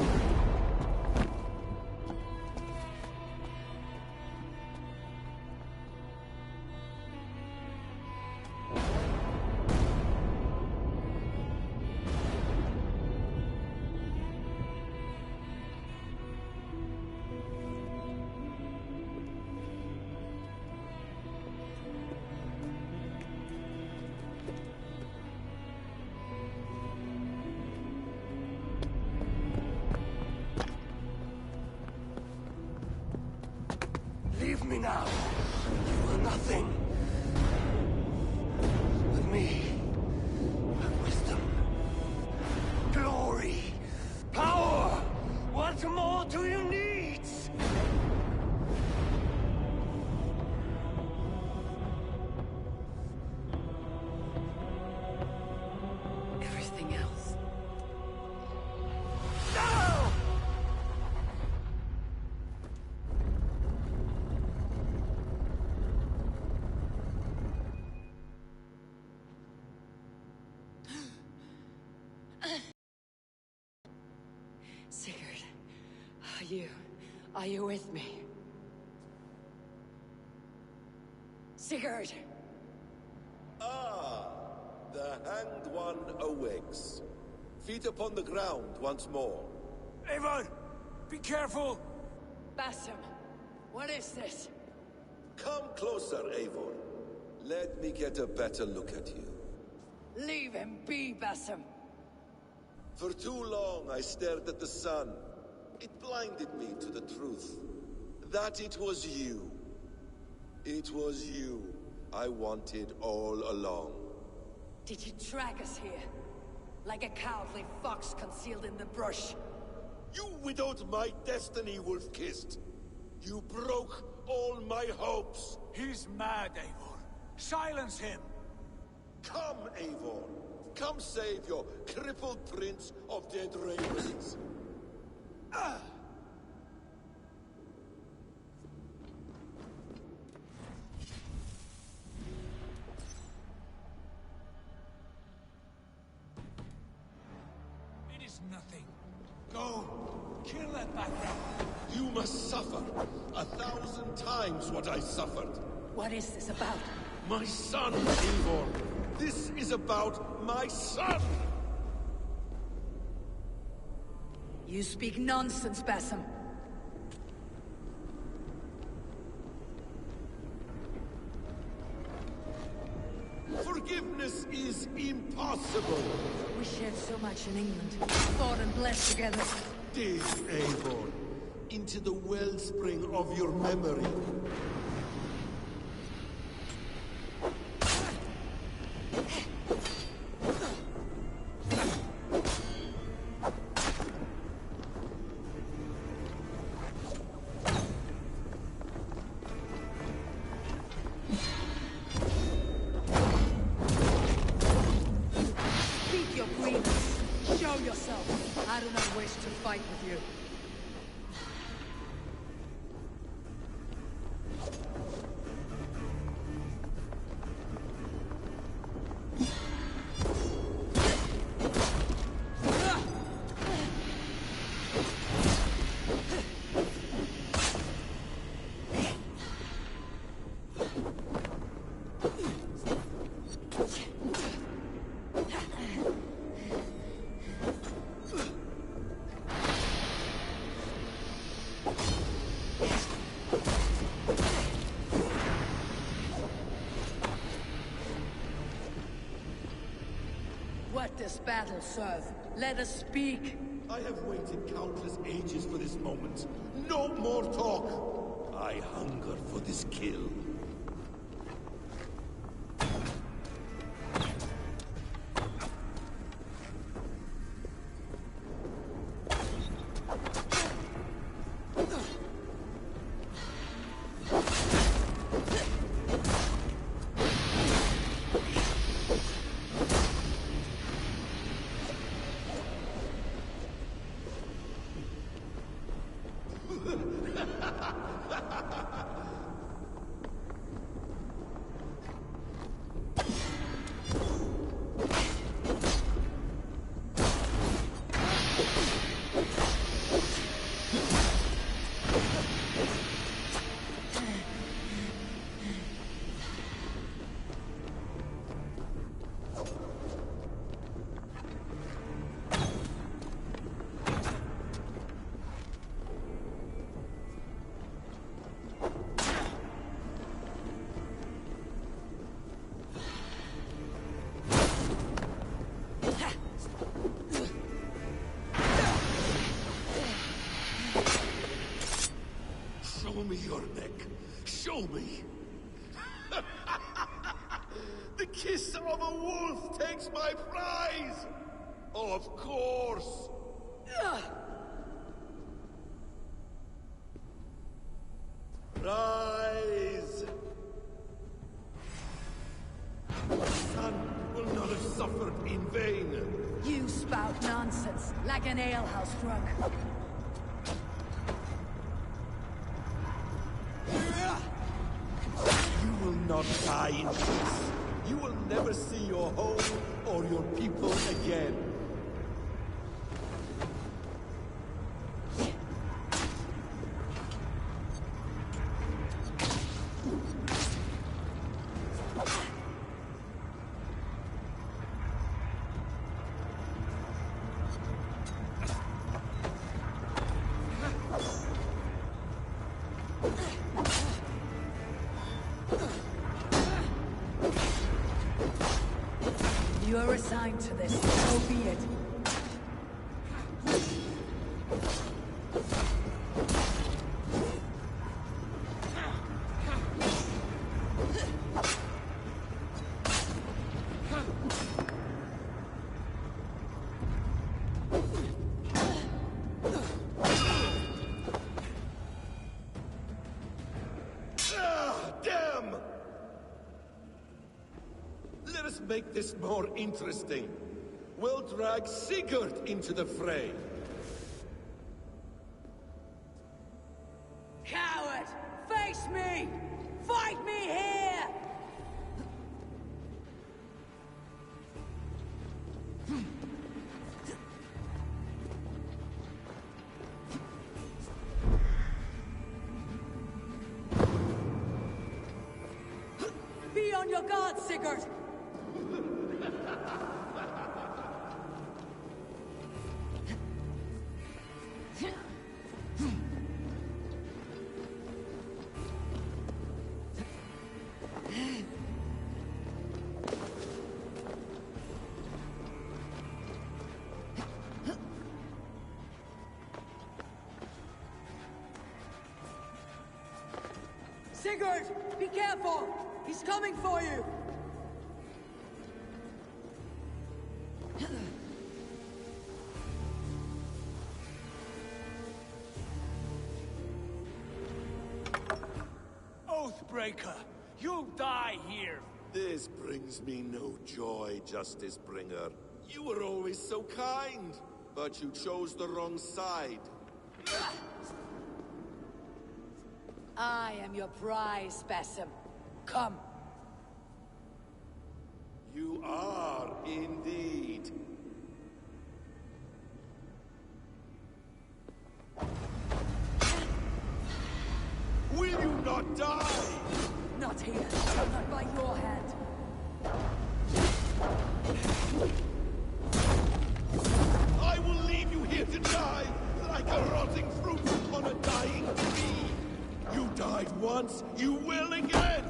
Leave me now. You are nothing. With me, have wisdom, glory, power. What more do you need? Everything else. No! Sigurd, are you with me? Sigurd! Ah, the Hanged One awakes. Feet upon the ground once more. Eivor, be careful! Basim, what is this? Come closer, Eivor. Let me get a better look at you. Leave him be, Basim. For too long I stared at the sun. It blinded me to the truth. That it was you. It was you I wanted all along. Did you drag us here? Like a cowardly fox concealed in the brush? You widowed my destiny, wolf-kissed. You broke all my hopes. He's mad, Eivor. Silence him! Come, Eivor. Come save your crippled prince of dead ravens. It is nothing. Go! Kill that bastard! You must suffer 1,000 times what I suffered. What is this about? My son, Eivor. This is about my son! You speak nonsense, Basim. Forgiveness is impossible. We shared so much in England. Fought and bled together. Dig, Eivor, into the wellspring of your memory. Fight with you. What does battle serve? Let us speak. I have waited countless ages for this moment. No more talk. I hunger for this kill. Show me your neck. Show me. The kiss of a wolf takes my prize. Of course. Rise. My son will not have suffered in vain. You spout nonsense, like an alehouse drunk. You will not die in peace. You will never see your home or your people again. You are assigned to this, so be it. make this more interesting, we'll drag Sigurd into the fray. Coward! Face me! Fight me here! Be on your guard, Sigurd! Sigurd! Be careful! He's coming for you! Oathbreaker! You'll die here! This brings me no joy, Justice Bringer. You were always so kind, but you chose the wrong side. I am your prize, Basim. Come. You are indeed. Will you not die? Not here. Not by your hand. I will leave you here to die, like a rotting fruit on a dying tree. You died once, you will again!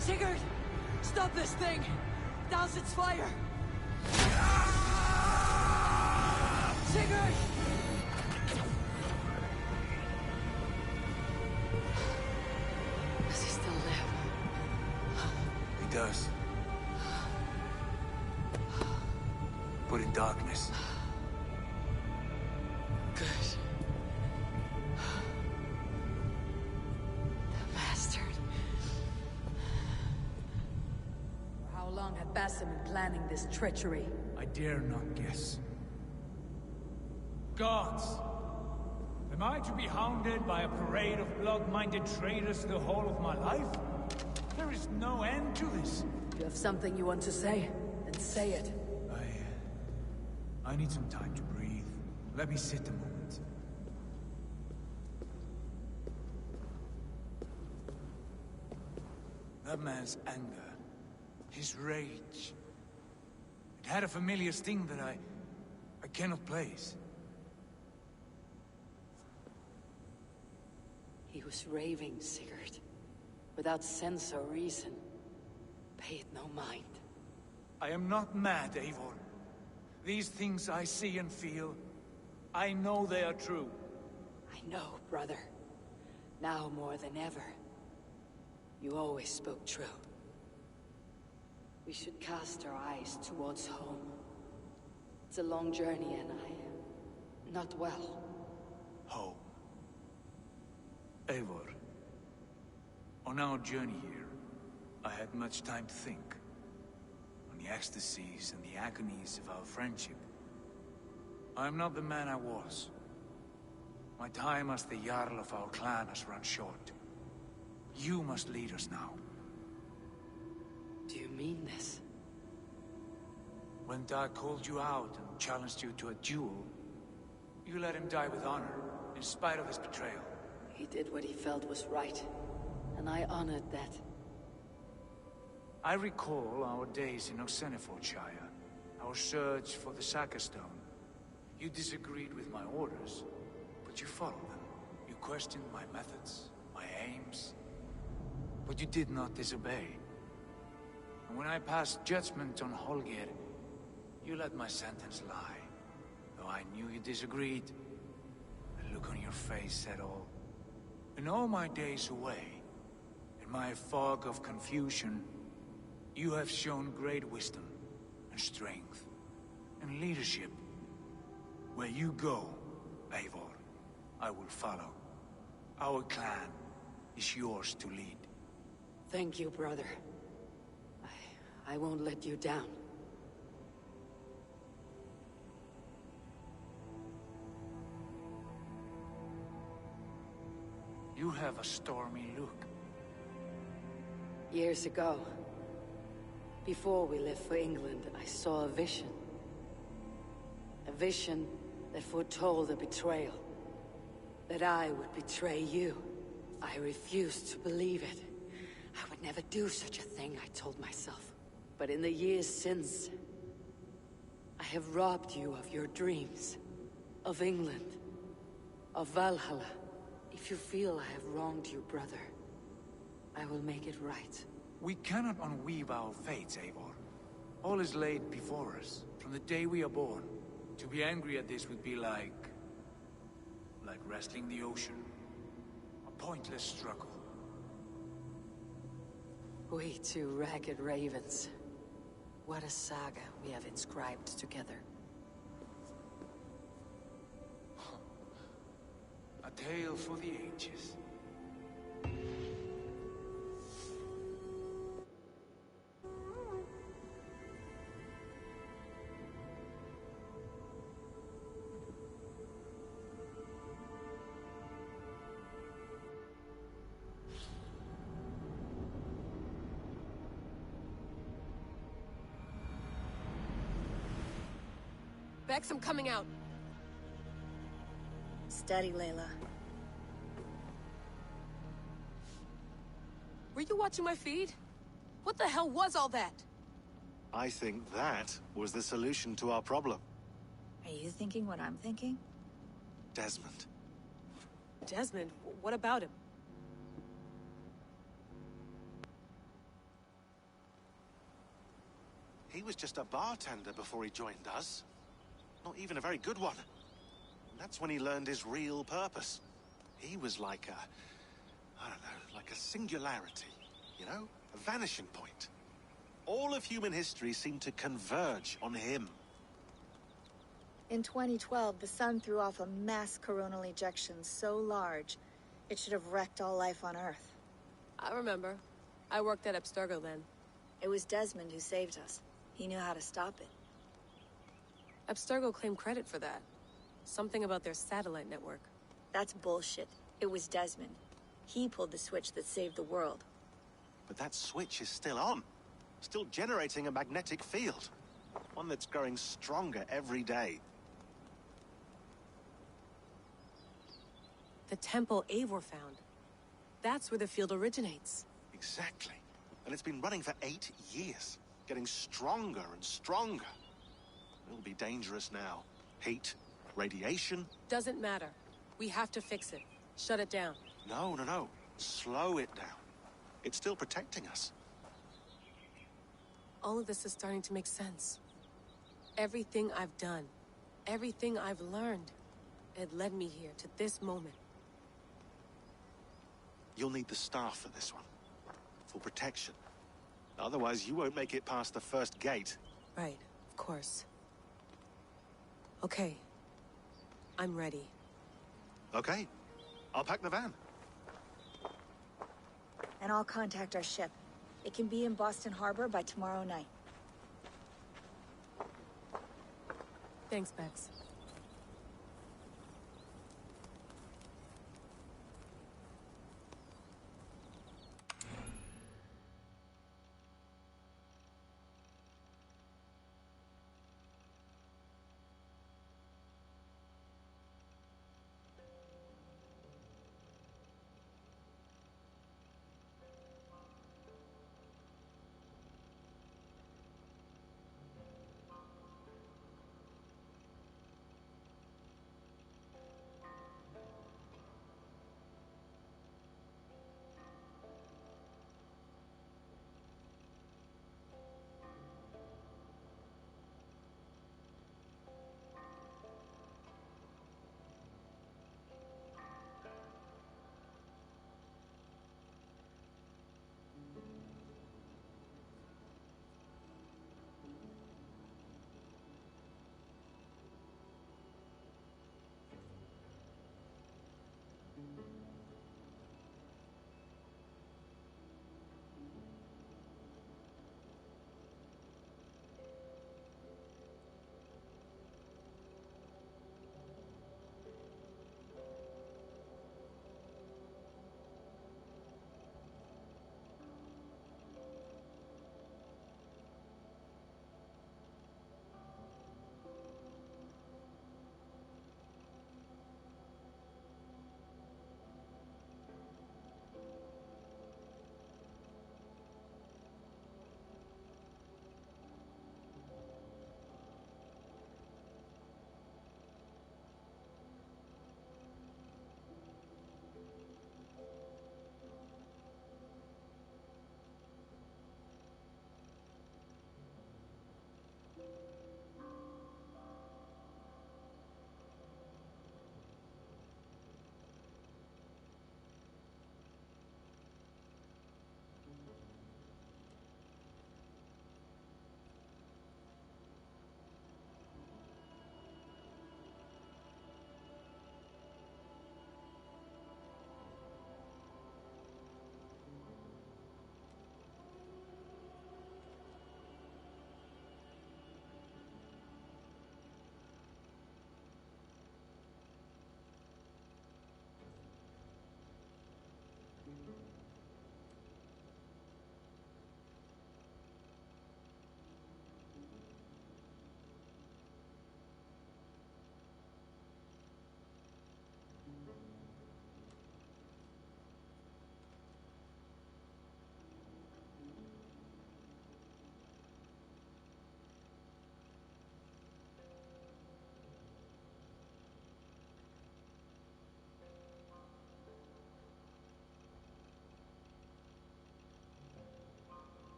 Sigurd! Stop this thing! Douse its fire! Sigurd! Does he still live? He does. But in darkness. Good. The bastard. How long had Basim been planning this treachery? I dare not guess. Gods! Am I to be hounded by a parade of blood-minded traitors the whole of my life? There is no end to this. You have something you want to say? Then say it. I need some time to breathe. Let me sit a moment. That man's anger, his rage, it had a familiar sting that I cannot place. He was raving, Sigurd. Without sense or reason. Pay it no mind. I am not mad, Eivor. These things I see and feel, I know they are true. I know, brother. Now more than ever. You always spoke true. We should cast our eyes towards home. It's a long journey and I am not well. Home. Eivor, on our journey here, I had much time to think. On the ecstasies and the agonies of our friendship. I am not the man I was. My time as the Jarl of our clan has run short. You must lead us now. Do you mean this? When Dag called you out and challenged you to a duel, you let him die with honor, in spite of his betrayal. He did what he felt was right, and I honored that. I recall our days in Oxenifordshire, our search for the Saga Stone. You disagreed with my orders, but you followed them. You questioned my methods, my aims, but you did not disobey. And when I passed judgment on Holger, you let my sentence lie. Though I knew you disagreed, the look on your face said all. In all my days away, in my fog of confusion, you have shown great wisdom, and strength, and leadership. Where you go, Eivor, I will follow. Our clan is yours to lead. Thank you, brother. I won't let you down. You have a stormy look. Years ago, before we left for England, I saw a vision. A vision that foretold a betrayal. That I would betray you. I refused to believe it. I would never do such a thing, I told myself. But in the years since, I have robbed you of your dreams. Of England. Of Valhalla. If you feel I have wronged you, brother, I will make it right. We cannot unweave our fates, Eivor. All is laid before us, from the day we are born. To be angry at this would be like wrestling the ocean. A pointless struggle. We two ragged ravens. What a saga we have inscribed together. A tale for the ages. Bex, I'm coming out. Steady, Layla. Were you watching my feed? What the hell was all that? I think that was the solution to our problem. Are you thinking what I'm thinking? Desmond. Desmond? What about him? He was just a bartender before he joined us. Not even a very good one. And that's when he learned his real purpose. He was like a... I don't know, like a singularity, you know? A vanishing point. All of human history seemed to converge on him. In 2012, the sun threw off a mass coronal ejection so large, it should have wrecked all life on Earth. I remember. I worked at Abstergo then. It was Desmond who saved us. He knew how to stop it. Abstergo claimed credit for that. Something about their satellite network. That's bullshit. It was Desmond. He pulled the switch that saved the world. But that switch is still on. Still generating a magnetic field. One that's growing stronger every day. The temple Eivor found. That's where the field originates. Exactly. And it's been running for 8 years. Getting stronger and stronger. It'll be dangerous now. Heat, radiation. Doesn't matter. We have to fix it. Shut it down. No. Slow it down. It's still protecting us. All of this is starting to make sense. Everything I've done, everything I've learned, it led me here to this moment. You'll need the staff for this one. For protection. Otherwise, you won't make it past the first gate. Right, of course. Okay. I'm ready. Okay. I'll pack the van. and I'll contact our ship. It can be in Boston Harbor by tomorrow night. Thanks, Bex.